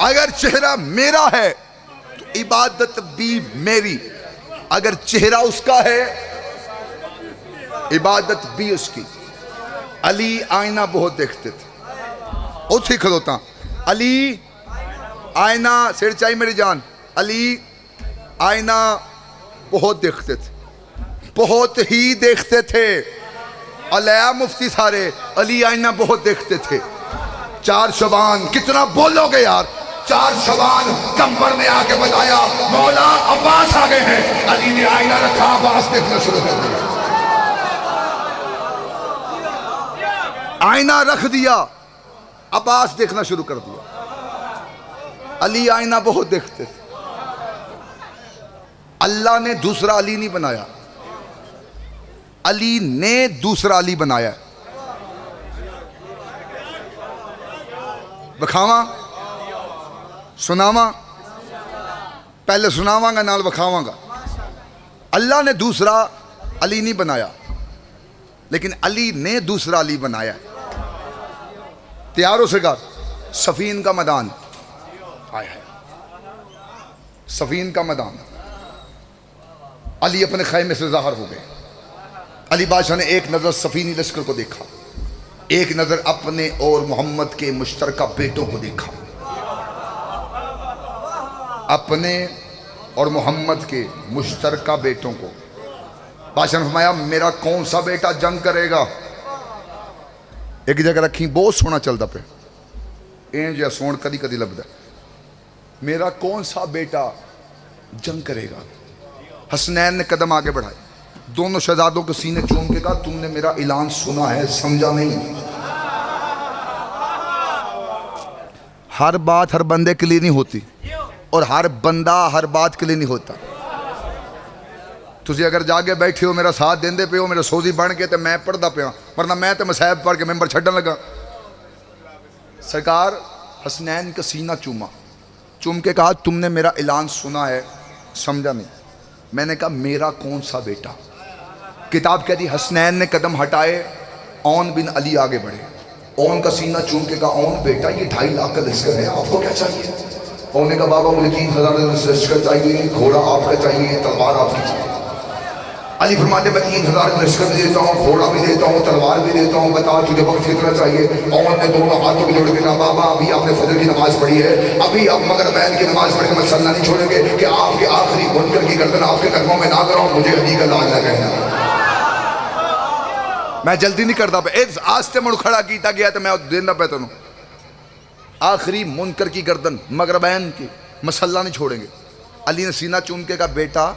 اگر چہرہ میرا ہے تو عبادت بھی میری، اگر چہرہ اس کا ہے عبادت بھی اس کی. علی آئینہ بہت دیکھتے تھے. اٹھ ہی کھلوتا علی آئینہ سیر چاہیے میری جان. علی آئینہ بہت دیکھتے تھے، بہت ہی دیکھتے تھے. علیہ مفتی سارے علی آئینہ بہت دیکھتے تھے. 4 شعبان کتنا بولو گے یار؟ 4 شعبان کمبر نے آ کے بتایا مولا عباس آ گئے ہیں. علی نے آئینہ رکھا، عباس دیکھنا شروع کر دیا. آئینہ رکھ دیا، عباس دیکھنا شروع کر دیا. علی آئینہ بہت دیکھتے تھے. اللہ نے دوسرا علی نہیں بنایا، علی نے دوسرا علی بنایا. بکھاواں سناواں؟ پہلے سناواں گا نال بکھاواں گا. اللہ نے دوسرا علی نہیں بنایا، لیکن علی نے دوسرا علی بنایا. تیار ہو سکا؟ صفین کا میدان، صفین کا میدان. علی اپنے خیمے سے ظاہر ہو گئے. علی بادشاہ نے ایک نظر صفینی لشکر کو دیکھا، ایک نظر اپنے اور محمد کے مشترکہ بیٹوں کو دیکھا. اپنے اور محمد کے مشترکہ بیٹوں کو. بادشاہ نے فرمایا میرا کون سا بیٹا جنگ کرے گا؟ ایک جگہ رکھی، بہت سونا چلتا پہ این جا سون کدی کدی لبدا. میرا کون سا بیٹا جنگ کرے گا؟ حسنین نے قدم آگے بڑھائے، دونوں شہزادوں کے سینے چوم کے کہا تم نے میرا اعلان سنا ہے، سمجھا نہیں؟ ہر بات ہر بندے کے لیے نہیں ہوتی، اور ہر بندہ ہر بات کے لیے نہیں ہوتا. تسی اگر جاگے بیٹھے ہو میرا ساتھ دیندے پہ ہو، میرا سوزی بن کے تے میں پڑھدا پیا، ورنہ میں تے مصائب پڑھ کے ممبر چھڈن لگا. سرکار حسنین کا سینہ چوما، چوم کے کہا تم نے میرا اعلان سنا ہے، سمجھا نہیں؟ میں نے کہا میرا کون سا بیٹا؟ کتاب کہتی حسنین نے قدم ہٹائے، اون بن علی آگے بڑھے، اون کا سینہ چوم کے کہا اون بیٹا یہ 2.5 لاکھ کا لشکر ہے، آپ کو کیا چاہیے؟ اون نے کہا بابا مجھے 3000 لشکر چاہیے، گھوڑا آپ کا چاہیے، تلوار آپ کی چاہیے۔ علی فرماتے میں 3000 لشکر بھی دیتا ہوں، گھوڑا بھی دیتا ہوں، تلوار بھی دیتا ہوں، بتا تجھے وقت کتنا چاہیے؟ اون نے دونوں ہاتھوں میں جوڑ کے کہا بابا ابھی آپ نے فجر کی نماز پڑھی ہے، ابھی آپ مغربین کی نماز پڑھ کے مسلح نہیں چھوڑیں گے کہ آپ کے آخری منکر کی گردن آپ کے قدموں میں نہ کراؤں، مجھے علی کا لاج نہ کہنا۔ میں جلدی نہیں کرتا پہ ایک آستے مڑ کھڑا کیتا گیا تو میں دینا پہ تنوں آخری منکر کی گردن مغربین کی مسلح نہیں چھوڑیں گے۔ علی نے سینہ چوم کے کہا بیٹا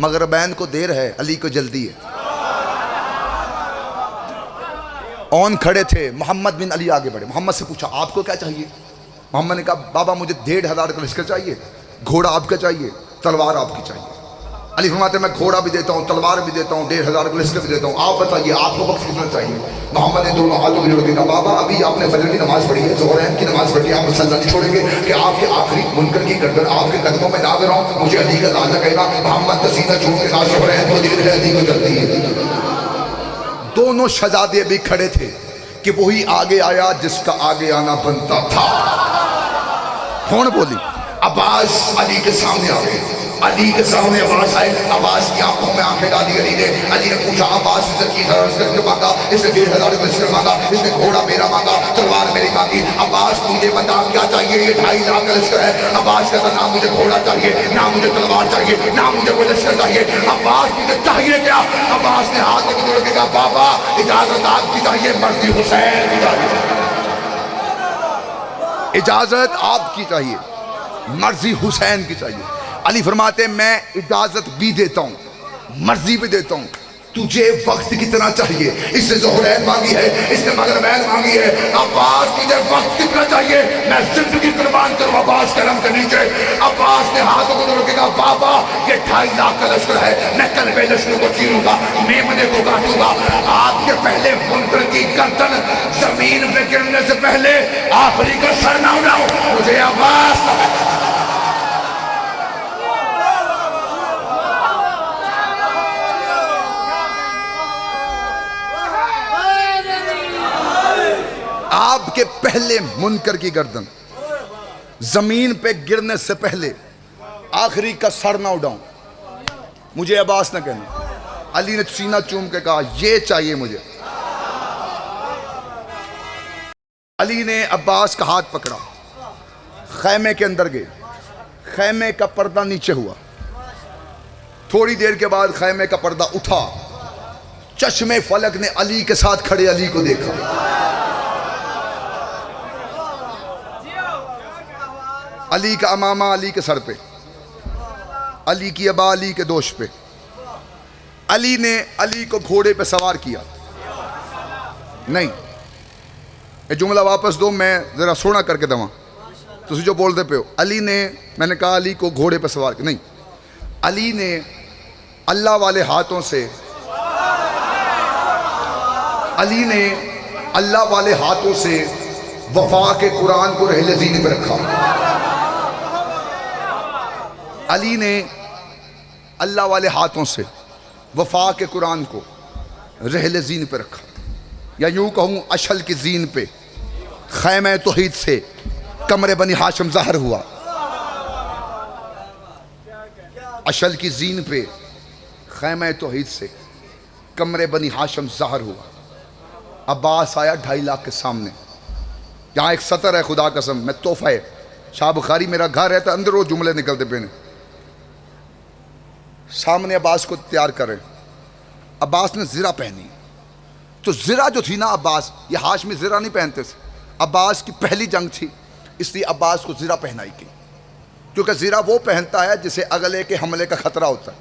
مغربین کو دیر ہے، علی کو جلدی ہے۔ اون کھڑے تھے، محمد بن علی آگے بڑھے، محمد سے پوچھا آپ کو کیا چاہیے؟ محمد نے کہا بابا مجھے 1500 کا لشکر چاہیے، گھوڑا آپ کا چاہیے، تلوار آپ کی چاہیے۔ علی فرماتے میں گھوڑا بھی دیتا ہوں، تلوار بھی دیتا ہوں، 1500 کا لشکر بھی دیتا ہوں، آپ بتائیے آپ کو وقت کتنا چاہیے؟ محمد نے دونوں ہاتھوں میں جوڑ کے کہا بابا ابھی آپ نے فجر کی نماز پڑھی ہے، ظہرین کی نماز پڑھی ہے، آپ مسلح نہیں چھوڑیں گے کہ آپ کے آخری منکر کی گردن آپ کے قدموں میں نہ گراؤں، مجھے علی کا لاج نہ کہنا۔ محمد کا سینہ چوم کے کہا ظہرین کو دیر ہے، علی کو جلدی ہے۔ دونوں شہزادے بھی کھڑے تھے کہ وہی آگے آیا جس کا آگے آنا بنتا تھا۔ کون بولی؟ عباس علی کے سامنے آ گئے، علی کے سامنے عباس آئے، عباس کی آنکھوں میں آنکھیں ڈالی علی نے۔ علی نے پوچھا عباس اس نے 3000 لشکر مانگا، اس نے 1500 لشکر مانگا، اس نے گھوڑا میرا مانگا، تلوار میری مانگی، عباس مجھے بتا کیا چاہیے؟ یہ 2.5 لاکھ کا لشکر ہے۔ عباس کہتا نہ مجھے گھوڑا چاہیے، نہ مجھے تلوار چاہیے، نہ مجھے کوئی لشکر چاہیے، عباس مجھے چاہیے کیا؟ عباس نے ہاتھ میں جوڑ کے کہا بابا اجازت آپ کی چاہیے، مرضی حسین کی چاہیے۔ اجازت آپ کی چاہیے، مرضی حسین کی چاہیے۔ علی فرماتے میں اجازت بھی دیتا ہوں، مرضی بھی دیتا ہوں، تجھے وقت کتنا چاہیے؟ اس نے ظہرین مانگی ہے، اس نے مغربین مانگی ہے، عباس تجھے وقت کتنا چاہیے؟ میں زندگی قربان کروں عباس کے علم کے نیچے۔ عباس نے ہاتھوں کو جوڑ کے کہا بابا یہ 2.5 لاکھ کا لشکر ہے، میں قلب لشکر کو چیروں گا، میمنے کو کاٹوں گا، آپ کے پہلے منکر کی گردن زمین پہ گرنے سے پہلے آخری کا سر نہ اڑاؤں، مجھے عباس آپ کے پہلے منکر کی گردن زمین پہ گرنے سے پہلے آخری کا سر نہ اڑاؤں، مجھے عباس نہ کہنا۔ علی نے سینہ چوم کے کہا یہ چاہیے مجھے۔ علی نے عباس کا ہاتھ پکڑا، خیمے کے اندر گئے، خیمے کا پردہ نیچے ہوا، تھوڑی دیر کے بعد خیمے کا پردہ اٹھا، چشم فلک نے علی کے ساتھ کھڑے علی کو دیکھا۔ علی کا امامہ علی کے سر پہ، علی کی ابا علی کے دوش پہ۔ علی نے علی کو گھوڑے پہ سوار کیا نہیں، یہ جملہ واپس دو، میں ذرا سونا کر کے دواں تو جو بول دے پہ ہو۔ علی نے، میں نے کہا علی کو گھوڑے پہ سوار کیا نہیں، علی نے اللہ والے ہاتھوں سے، علی نے اللہ والے ہاتھوں سے وفا کے قرآن کو رحل زین پہ رکھا۔ علی نے اللہ والے ہاتھوں سے وفا کے قرآن کو رحل زین پہ رکھا، یا یوں کہوں اشل کی زین پہ خیمہ توحید سے کمر بنی ہاشم ظاہر ہوا۔ اشل کی زین پہ خیمہ توحید سے کمر بنی ہاشم ظاہر ہوا۔ عباس آیا 2.5 لاکھ کے سامنے، یہاں ایک سطر ہے خدا قسم، میں تحفہ ہے، شاہ بخاری میرا گھر ہے تو اندر وہ جملے نکلتے پہ سامنے عباس کو تیار کرے۔ عباس نے زرہ پہنی، تو زرہ جو تھی نا عباس، یہ ہاشمی زرہ نہیں پہنتے تھے، عباس کی پہلی جنگ تھی، اس لیے عباس کو زرہ پہنائی کی، کیونکہ زرہ وہ پہنتا ہے جسے اگلے کے حملے کا خطرہ ہوتا ہے۔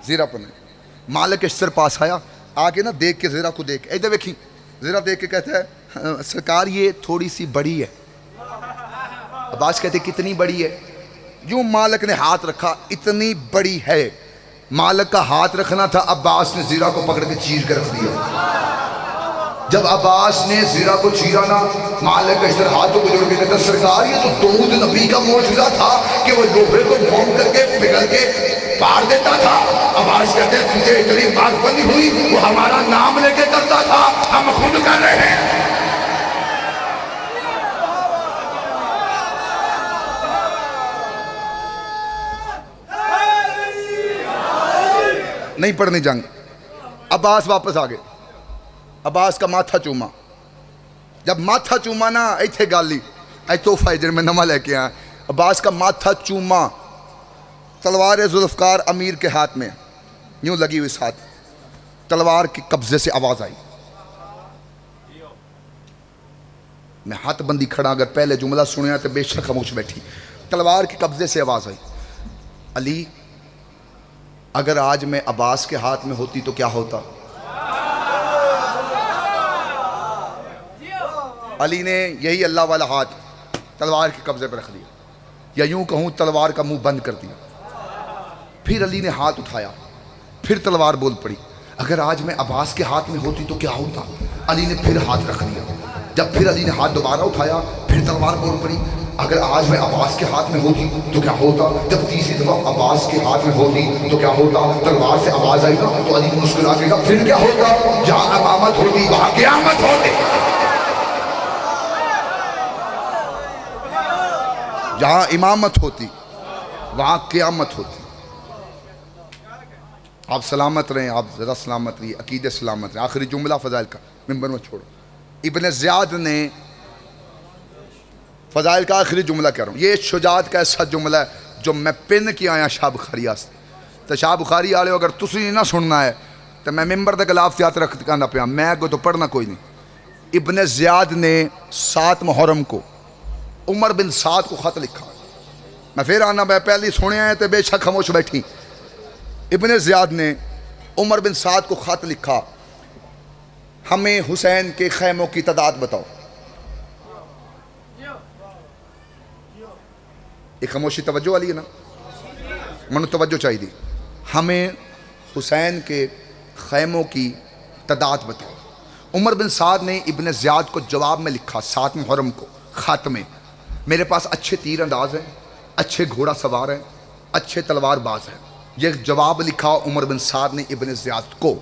زرہ پہنے۔ مالک اشتر پاس آیا، آگے نا دیکھ کے زرہ کو دیکھ، ایدھے ویکھی زرہ دیکھ کے کہتا ہے سرکار یہ تھوڑی سی بڑی ہے۔ عباس کہتے کتنی بڑی ہے؟ یوں مالک نے ہاتھ رکھا، اتنی بڑی ہے۔ مالک کا ہاتھ رکھنا تھا، عباس نے زرہ کو پکڑ کے چیر کے رکھ دیا۔ جب عباس نے زیرہ کو چیرا نا مالک اشتر ہاتھوں کو جوڑ کے کہتا سرکار یہ تو دودھ نبی کا معجزہ تھا کہ وہ لوہے کو موم کر کے پگھل کے پار دیتا تھا. عباس کہتے ہیں تجھے اتنی بات بندی ہوئی وہ ہمارا نام لے کے کرتا تھا ہم خود کر رہے ہیں. نہیں پڑھنی جنگ. عباس واپس آ گئے. عباس کا ماتھا چوما. جب ماتھا چوما نا ایتھے گالی اے توحفہ جن میں نمہ لے کے آیا. عباس کا ماتھا چوما. تلوار ذوالفقار امیر کے ہاتھ میں یوں لگی ہوئی ساتھ. تلوار کے قبضے سے آواز آئی. میں ہاتھ بندی کھڑا اگر پہلے جملہ سنیا تو بے شک خاموش بیٹھی. تلوار کے قبضے سے آواز آئی. علی اگر آج میں عباس کے ہاتھ میں ہوتی تو کیا ہوتا؟ علی نے یہی اللہ والا ہاتھ تلوار کے قبضے پر رکھ دیا, یا یوں کہوں تلوار کا منہ بند کر دیا. پھر علی نے ہاتھ اٹھایا, پھر تلوار بول پڑی. اگر آج میں عباس کے ہاتھ میں ہوتی تو کیا ہوتا؟ علی نے پھر ہاتھ رکھ دیا. جب پھر علی نے ہاتھ دوبارہ اٹھایا پھر تلوار بول پڑی. اگر آج میں عباس کے ہاتھ میں ہوتی تو کیا ہوتا؟ جب تیسری دفعہ عباس کے ہاتھ میں ہوتی تو کیا ہوتا؟ تلوار سے آواز آئی نا تو علی مسکرا کے کہا پھر کیا ہوتا؟ جہاں امامت ہوتی وہاں قیامت ہوتی. جہاں امامت ہوتی وہاں قیامت ہوتی. آپ سلامت رہیں, آپ ذرا سلامت رہیے, عقیدے سلامت رہیں. آخری جملہ فضائل کا ممبر میں چھوڑو. ابن زیاد نے فضائل کا آخری جملہ کہہ رہا ہوں, یہ شجاعت کا ایسا جملہ ہے جو میں پن کے آیا شاہ بخاری آستے. تو شاہ بخاری آلے اگر تسی نہ سننا ہے تو میں ممبر دے خلاف تیات رکھ کرنا پیا, میں کو تو پڑھنا کوئی نہیں. ابن زیاد نے 7 محرم کو عمر بن سعد کو خط لکھا. میں پھر آنا میں پہلی سنے ہیں تو بے شک خاموش بیٹھی. ابن زیاد نے عمر بن سعد کو خط لکھا, ہمیں حسین کے خیموں کی تعداد بتاؤ. ایک خاموشی توجہ والی ہے نا, منو توجہ چاہیے دی. ہمیں حسین کے خیموں کی تعداد بتاؤ. عمر بن سعد نے ابن زیاد کو جواب میں لکھا 7 محرم کو خط میں, میرے پاس اچھے تیر انداز ہیں, اچھے گھوڑا سوار ہیں, اچھے تلوار باز ہیں. یہ جواب لکھا عمر بن سعد نے ابن زیاد کو.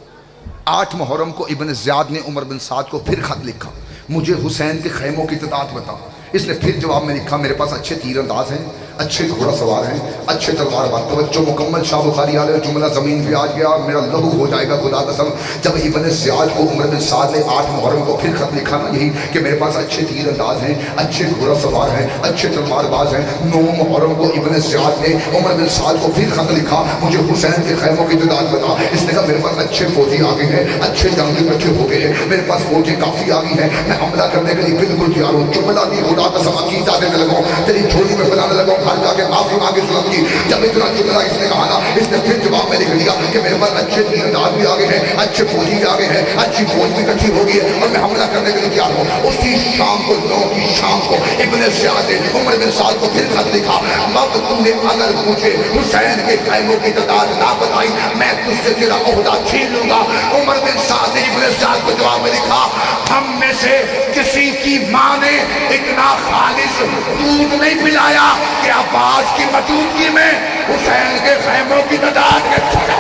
8 محرم کو ابن زیاد نے عمر بن سعد کو پھر خط لکھا, مجھے حسین کے خیموں کی تعداد بتاؤ. اس نے پھر جواب میں لکھا میرے پاس اچھے تیر انداز ہیں, اچھے گھوڑا سوار ہیں, اچھے تلوار باز. توجہ مکمل شاہ بخاری آلے جملہ زمین پہ آ گیا, میرا لہو ہو جائے گا خدا قسم. جب ابن زیاد کو عمر بن سعد نے 8 محرم کو پھر خط لکھا نا یہی کہ میرے پاس اچھے تیر انداز ہیں, اچھے گھوڑا سوار ہیں, اچھے تلوار باز ہیں. 9 محرم کو ابن زیاد نے عمر بن سعد کو پھر خط لکھا, مجھے حسین کے خیموں کی تعداد بتا. اس نے کہا میرے پاس اچھے فوجی آ گئے ہیں, اچھے جنگی اکٹھے ہو گئے ہیں, میرے پاس فوجی کافی آ گئی ہیں, میں حملہ کرنے کے لیے بالکل تیار ہوں. جملہ نہیں خدا قسم عقیدہ دینے لگا, تیری جھولی میں پھیلانے لگا, گھر جا کے معافی مانگے ظلم کی. جب اتنا جملہ اس نے کہا نا, اس نے پھر جواب میں لکھ دیا کہ میرے پاس اچھے تیر انداز بھی آ گئے ہیں, اچھے فوجی بھی آ گئے ہیں, اچھی فوج بھی اکٹھی ہو گئی ہے اور میں حملہ کرنے کے لیے تیار ہوں. اسی شام کو 9 کی شام کو ابن زیاد نے عمر بن سعد کو پھر خط لکھا, مگر تم نے اگر مجھے حسین کے خیموں کی تعداد نہ بتائی میں تجھ سے تیرا عہدہ چھین لوں گا. عمر بن سعد نے ابن زیاد کو جواب میں لکھا, ہم میں سے کسی کی ماں نے اتنا خالص دودھ نہیں پلایا کہ عباس کی موجودگی میں حسین کے خیموں کی تعداد کے چھڑا.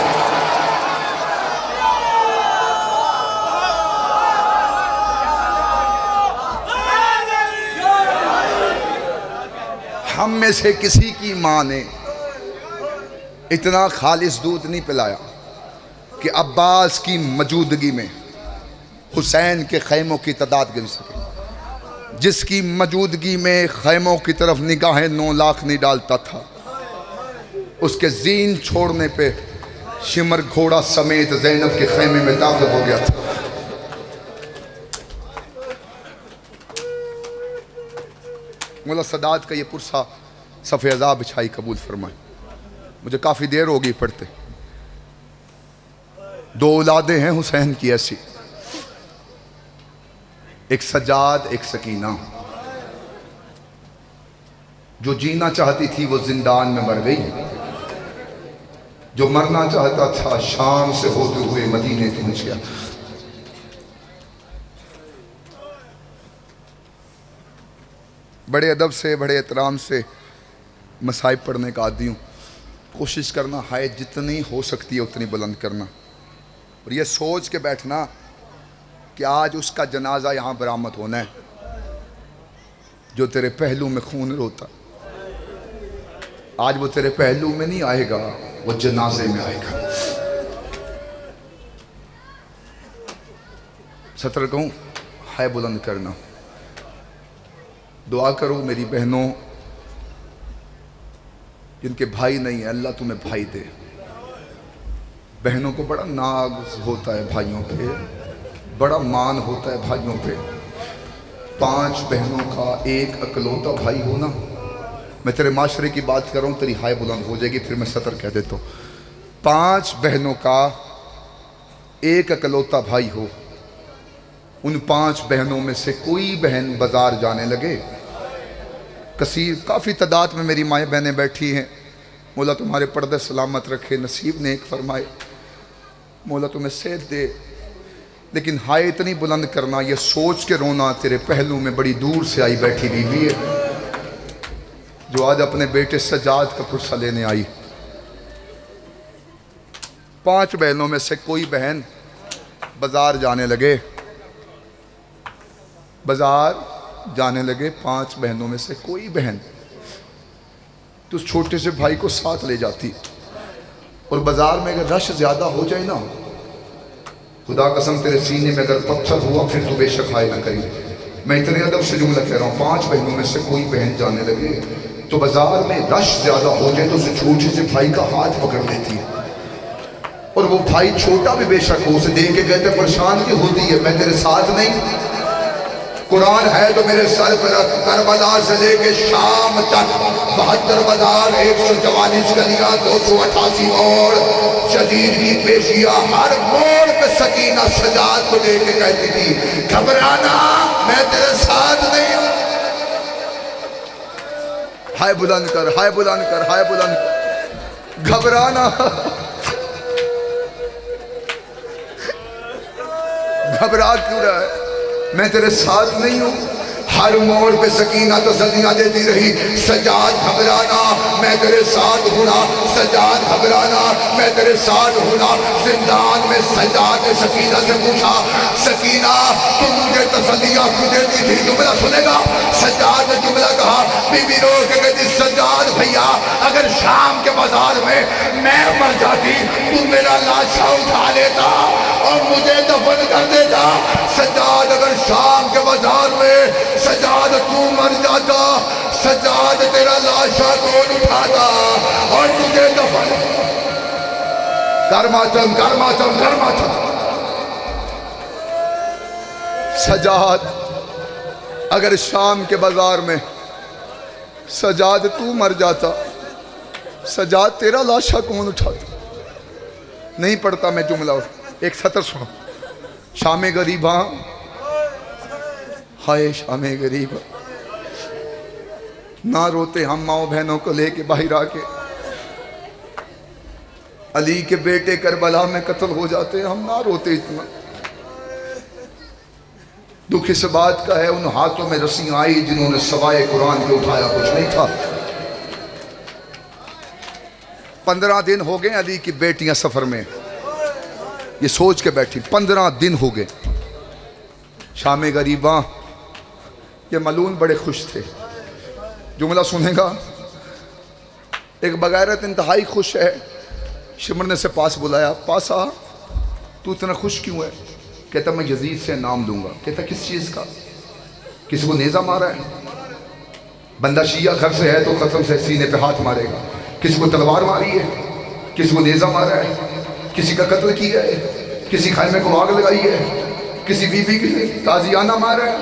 ہم میں سے کسی کی ماں نے اتنا خالص دودھ نہیں پلایا کہ عباس کی موجودگی میں حسین کے خیموں کی تعداد گن سکے. جس کی موجودگی میں خیموں کی طرف نگاہیں 9 لاکھ نہیں ڈالتا تھا, اس کے زین چھوڑنے پہ شمر گھوڑا سمیت زینب کے خیمے میں داخل ہو گیا تھا. مولا سادات کا یہ پرسہ صفحہ ازا بچھائی قبول فرمائے. مجھے کافی دیر ہوگی پڑھتے. 2 اولادیں ہیں حسین کی ایسی, ایک سجاد ایک سکینہ. جو جینا چاہتی تھی وہ زندان میں مر گئی, جو مرنا چاہتا تھا شام سے ہوتے ہوئے مدینے پہنچ گیا. بڑے ادب سے بڑے احترام سے مصائب پڑھنے کا عادی ہوں. کوشش کرنا ہائے جتنی ہو سکتی ہے اتنی بلند کرنا, اور یہ سوچ کے بیٹھنا کہ آج اس کا جنازہ یہاں برآمد ہونا ہے جو تیرے پہلو میں خون روتا. آج وہ تیرے پہلو میں نہیں آئے گا, وہ جنازے میں آئے گا. سطر کہوں ہائے بلند کرنا. دعا کرو میری بہنوں جن کے بھائی نہیں ہیں, اللہ تمہیں بھائی دے. بہنوں کو بڑا ناز ہوتا ہے بھائیوں پہ, بڑا مان ہوتا ہے بھائیوں پہ. 5 بہنوں کا ایک اکلوتا بھائی ہونا. میں تیرے معاشرے کی بات کر رہا ہوں, تیری ہائے بلند ہو جائے گی, پھر میں سطر کہہ دیتا ہوں. 5 بہنوں کا ایک اکلوتا بھائی ہو, ان 5 بہنوں میں سے کوئی بہن بازار جانے لگے, کافی تعداد میں میری مائیں بہنیں بیٹھی ہیں, مولا تمہارے پردے سلامت رکھے, نصیب نیک فرمائے, مولا تمہیں صحت دے. لیکن ہائے اتنی بلند کرنا, یہ سوچ کے رونا تیرے پہلو میں بڑی دور سے آئی بیٹھی بیوی ہے جو آج اپنے بیٹے سجاد کا پرسہ لینے آئی. 5 بہنوں میں سے کوئی بہن بازار جانے لگے, بازار جانے لگے 5 بہنوں میں سے کوئی بہن. تو اس چھوٹے سے بھائی کو ساتھ لے جاتی, اور بازار میں اگر رش زیادہ ہو جائے نا, خدا قسم تیرے سینے میں اگر پتھر ہوا پھر تو بے شک ہائے نہ کری. میں اتنے ادب سے جملہ کہہ رہا ہوں, 5 بہنوں میں سے کوئی بہن جانے لگے تو بازار میں رش زیادہ ہو جائے تو اسے چھوٹے سے بھائی کا ہاتھ پکڑ لیتی ہے, اور وہ بھائی چھوٹا بھی بے شک ہو, اسے دیکھ کے کہتے پریشان کی ہوتی ہے, میں تیرے ساتھ نہیں. قرآن ہے تو میرے سر پر رکھ, کربلا سے لے کے شام تک 72,144 گلیاں, 288 موڑ, شدید کی پیشیاں, ہر موڑ پہ سکینہ سجاد کو دیکھ کے کہتی تھی گھبرانا میں تیرے ساتھ نہیں ہوں. ہائے بلند کر, ہائے بلند کر, ہائے بلند کر. گھبرانا گھبرا کیوں رہا ہے, میں تیرے ساتھ نہیں ہوں. ہر موڑ پہ سکینہ تسلیاں دیتی رہی, سجاد گھبرانا میں تیرے ساتھ ہونا, سجاد گھبرانا میں تیرے ساتھ ہونا. زندان میں سجاد نے سکینہ سے پوچھا, سکینہ تم مجھے تسلیاں کیوں دیتی تھی؟ جملہ سنے گا. سجاد نے جملہ کہا, بی بی رو کے کہتی سجاد بھیا اگر شام کے بازار میں مر جاتی تو میرا لاشا اٹھا لیتا اور مجھے دفن کر دیتا. سجاد اگر شام کے بازار میں سجاد تو مر جاتا, سجاد تیرا لاشا کون اٹھاتا اور تجھے دفن. کر ماتم, کر ماتم, کر ماتم. سجاد اگر شام کے بازار میں سجاد تو مر جاتا, سجاد تیرا لاشا کون اٹھاتا. نہیں پڑھتا میں جملہ, ایک سطر سنو. شام غریباں, ہائے شام غریباں, نہ روتے ہم ماؤں بہنوں کو لے کے باہر آ کے, علی کے بیٹے کربلا میں قتل ہو جاتے, ہم نہ روتے اتنا. دکھ اس بات کا ہے ان ہاتھوں میں رسیاں آئی جنہوں نے سوائے قرآن کے اٹھایا کچھ نہیں تھا. 15 دن ہو گئے علی کی بیٹیاں سفر میں, یہ سوچ کے بیٹھی 15 دن ہو گئے. شام غریباں, یہ ملون بڑے خوش تھے. جملہ سنے گا. ایک بغیرت انتہائی خوش ہے, شمر نے سے پاس بلایا, پاس آ, تو اتنا خوش کیوں ہے؟ کہتا میں یزید سے نام دوں گا. کہتا کس چیز کا؟ کسی کو نیزہ مارا ہے؟ بندہ شیعہ گھر سے ہے تو قسم سے سینے پہ ہاتھ مارے گا. کسی کو تلوار ماری ہے, کسی کو نیزہ مارا ہے, کسی کا قتل کیا ہے, کسی خیمے کو آگ لگائی ہے, کسی بیوی کی تازیانہ مارا ہے.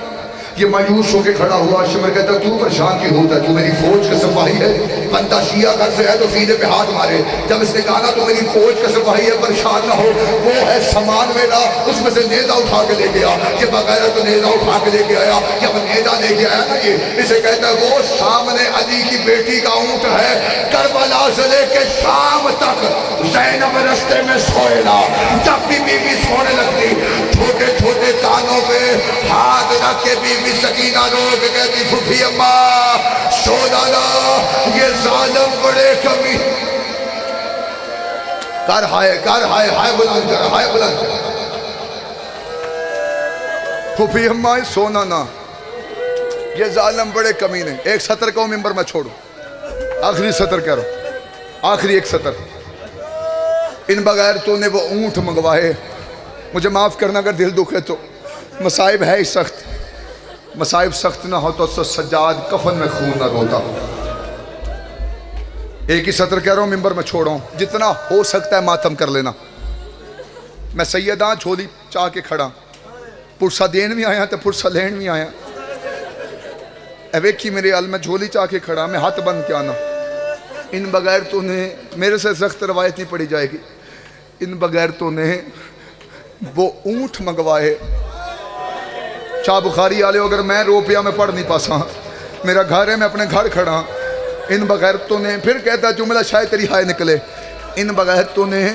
یہ مایوس ہو کے کھڑا ہوا. شمر کہتا تو پریشان کیوں ہوتا ہے؟ تو میری فوج کا سپاہی ہے, بندہ شیعہ گھر سے ہے تو سینے پہ ہاتھ مارے. جب اس نے کہا تو میری فوج کا سپاہی ہے, پریشان نہ ہو, وہ ہے سامان میرا, اس میں سے نیزہ اٹھا کے لے گیا. یہ بغیر تو نیزہ اٹھا کے لے کے آیا. جب نیزہ لے کے آیا نا, یہ اسے کہتا ہے وہ سامنے علی کی بیٹی کا اونٹ ہے, کربلا سے لے کے شام تک زینب رستے میں سوئے نا. جب بھی بیوی سونے لگتی چھوٹے چھوٹے کانوں پہ ہاتھ رکھ کے بیوی سکینہ رو کے کہتی پھوپھی اما سونا نا یہ ظالم بڑے کمی کر ہائے بلند کر ہائے بلند کر پھوپھی اما سونا نا یہ ظالم بڑے کمینے. ایک سطر کو ممبر میں چھوڑوں, آخری سطر کہہ رہا ہوں, آخری ایک سطر. ان بغیر تو نے وہ اونٹ منگوائے, مجھے معاف کرنا اگر دل دکھے تو, مصائب ہے ہی سخت, مصائب سخت نہ ہو تو سجاد کفن میں خون نہ روتا. ایک ہی سطر کہہ رہا ہوں, ممبر میں چھوڑا ہوں, جتنا ہو سکتا ہے ماتم کر لینا. میں سیداں جھولی چاہ کے کھڑا, پرسا دین بھی آیا تو پرسا لین بھی آیا. اے ویکھی میرے ال میں جھولی چاہ کے کھڑا, میں ہاتھ بند کیا نا. ان بغیر تو نے میرے سے سخت روایت نہیں پڑھی جائے گی, ان بغیر تو نے وہ اونٹ منگوائے. شاہ بخاری والے اگر میں روپیہ میں پڑھ نہیں پاسا, میرا گھر ہے میں اپنے گھر کھڑا. ان بغیر تو نے پھر کہتا جملہ شاید تیری ہائے نکلے, ان بغیر تو نے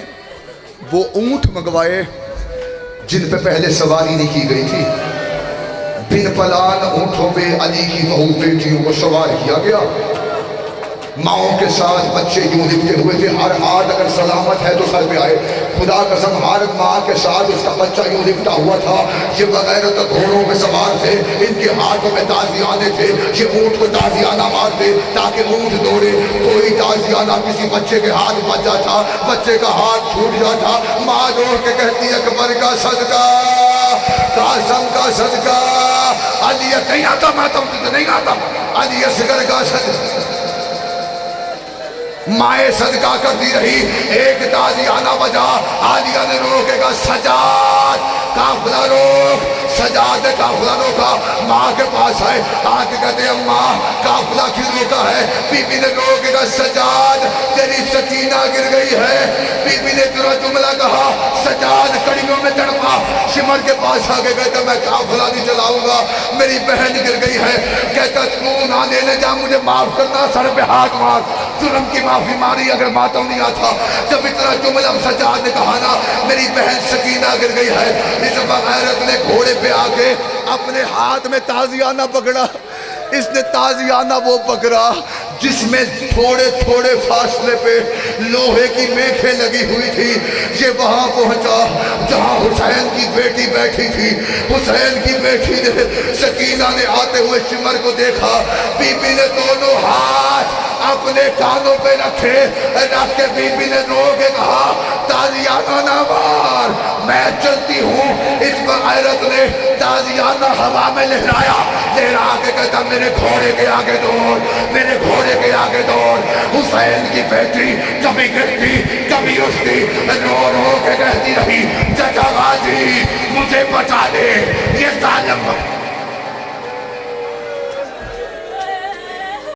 وہ اونٹ منگوائے جن پہ پہلے سواری نہیں کی گئی تھی. بن پلان اونٹوں پہ علی کی بہو بیٹیوں کو سوار کیا گیا. ماؤں کے ساتھ بچے یوں لپٹے ہوئے تھے, ہر ہاتھ اگر سلامت ہے تو سر پہ آئے. خدا قسم ہر ماں کے ساتھ اس کا بچہ یوں لپٹا ہوا تھا. یہ بغیرت گھوڑوں پہ سوار تھے, ان کے ہاتھوں میں تازیانے تھے. یہ اونٹ کو تازیانہ مارتے تاکہ اونٹ دوڑے. کوئی تازیانہ کسی بچے کے ہاتھ بچ جاتا, بچے کا ہاتھ چھوٹ جاتا. ماں دوڑ کے کہتی ہے اکبر کا صدقہ, قاسم کا صدقہ, علی نہیں آتا ماتم تجھے نہیں آتا, علی اصغر کا صدقہ. مائیں صدقہ کرتی رہی. ایک تازیانہ بجا, عالیہ نے روکے گا سجاد قافلہ روک, سجاد نے قافلہ روکا. ماں کے پاس آئے, آ کے کہتے ہیں ماں قافلہ کیوں روکا ہے؟ بی بی نے روکے گا سجاد تیری سکینہ گر گئی ہے. بی بی نے تیرا جملہ کہا, سجاد کڑیوں میں تڑپا. شمر کے پاس آ کے کہتا میں قافلہ نہیں چلاؤں گا, میری بہن گر گئی ہے. کہتا تو نہ لینے جا, مجھے معاف کرنا, سر پہ ہاتھ مار. ظلم کی معافی ماری اگر ماتم نہیں آتا. جب اتنا جملہ سجاد نے کہا نا میری بہن سکینہ گر گئی ہے, اس بغیرت نے گھوڑے پہ آ کے اپنے ہاتھ میں تازیانہ پکڑا. اس نے تازیانہ وہ پکڑا جس میں تھوڑے تھوڑے فاصلے پہ لوہے کی میخیں لگی ہوئی تھی. یہ وہاں پہنچا جہاں حسین کی بیٹی بیٹھی تھی. حسین کی بیٹی نے, سکینہ نے آتے ہوئے شمر کو دیکھا. بی بی نے دونوں ہاتھ اپنے کانوں پہ رکھے, رکھ کے بی بی نے رو کے کہا تازیانہ نہ مار, میں چلتی ہوں. اس بغیرت نے تازیانہ ہوا میں لہرایا, لہرا کے کہتا میرے گھوڑے کے آگے دوڑ, میرے گھوڑے کے آگے دوڑ. حسین کی بیٹی کبھی گرتی کبھی اٹھتی, رو رو کے کہتی رہی چچا غازی مجھے بچا دے, یہ ظالم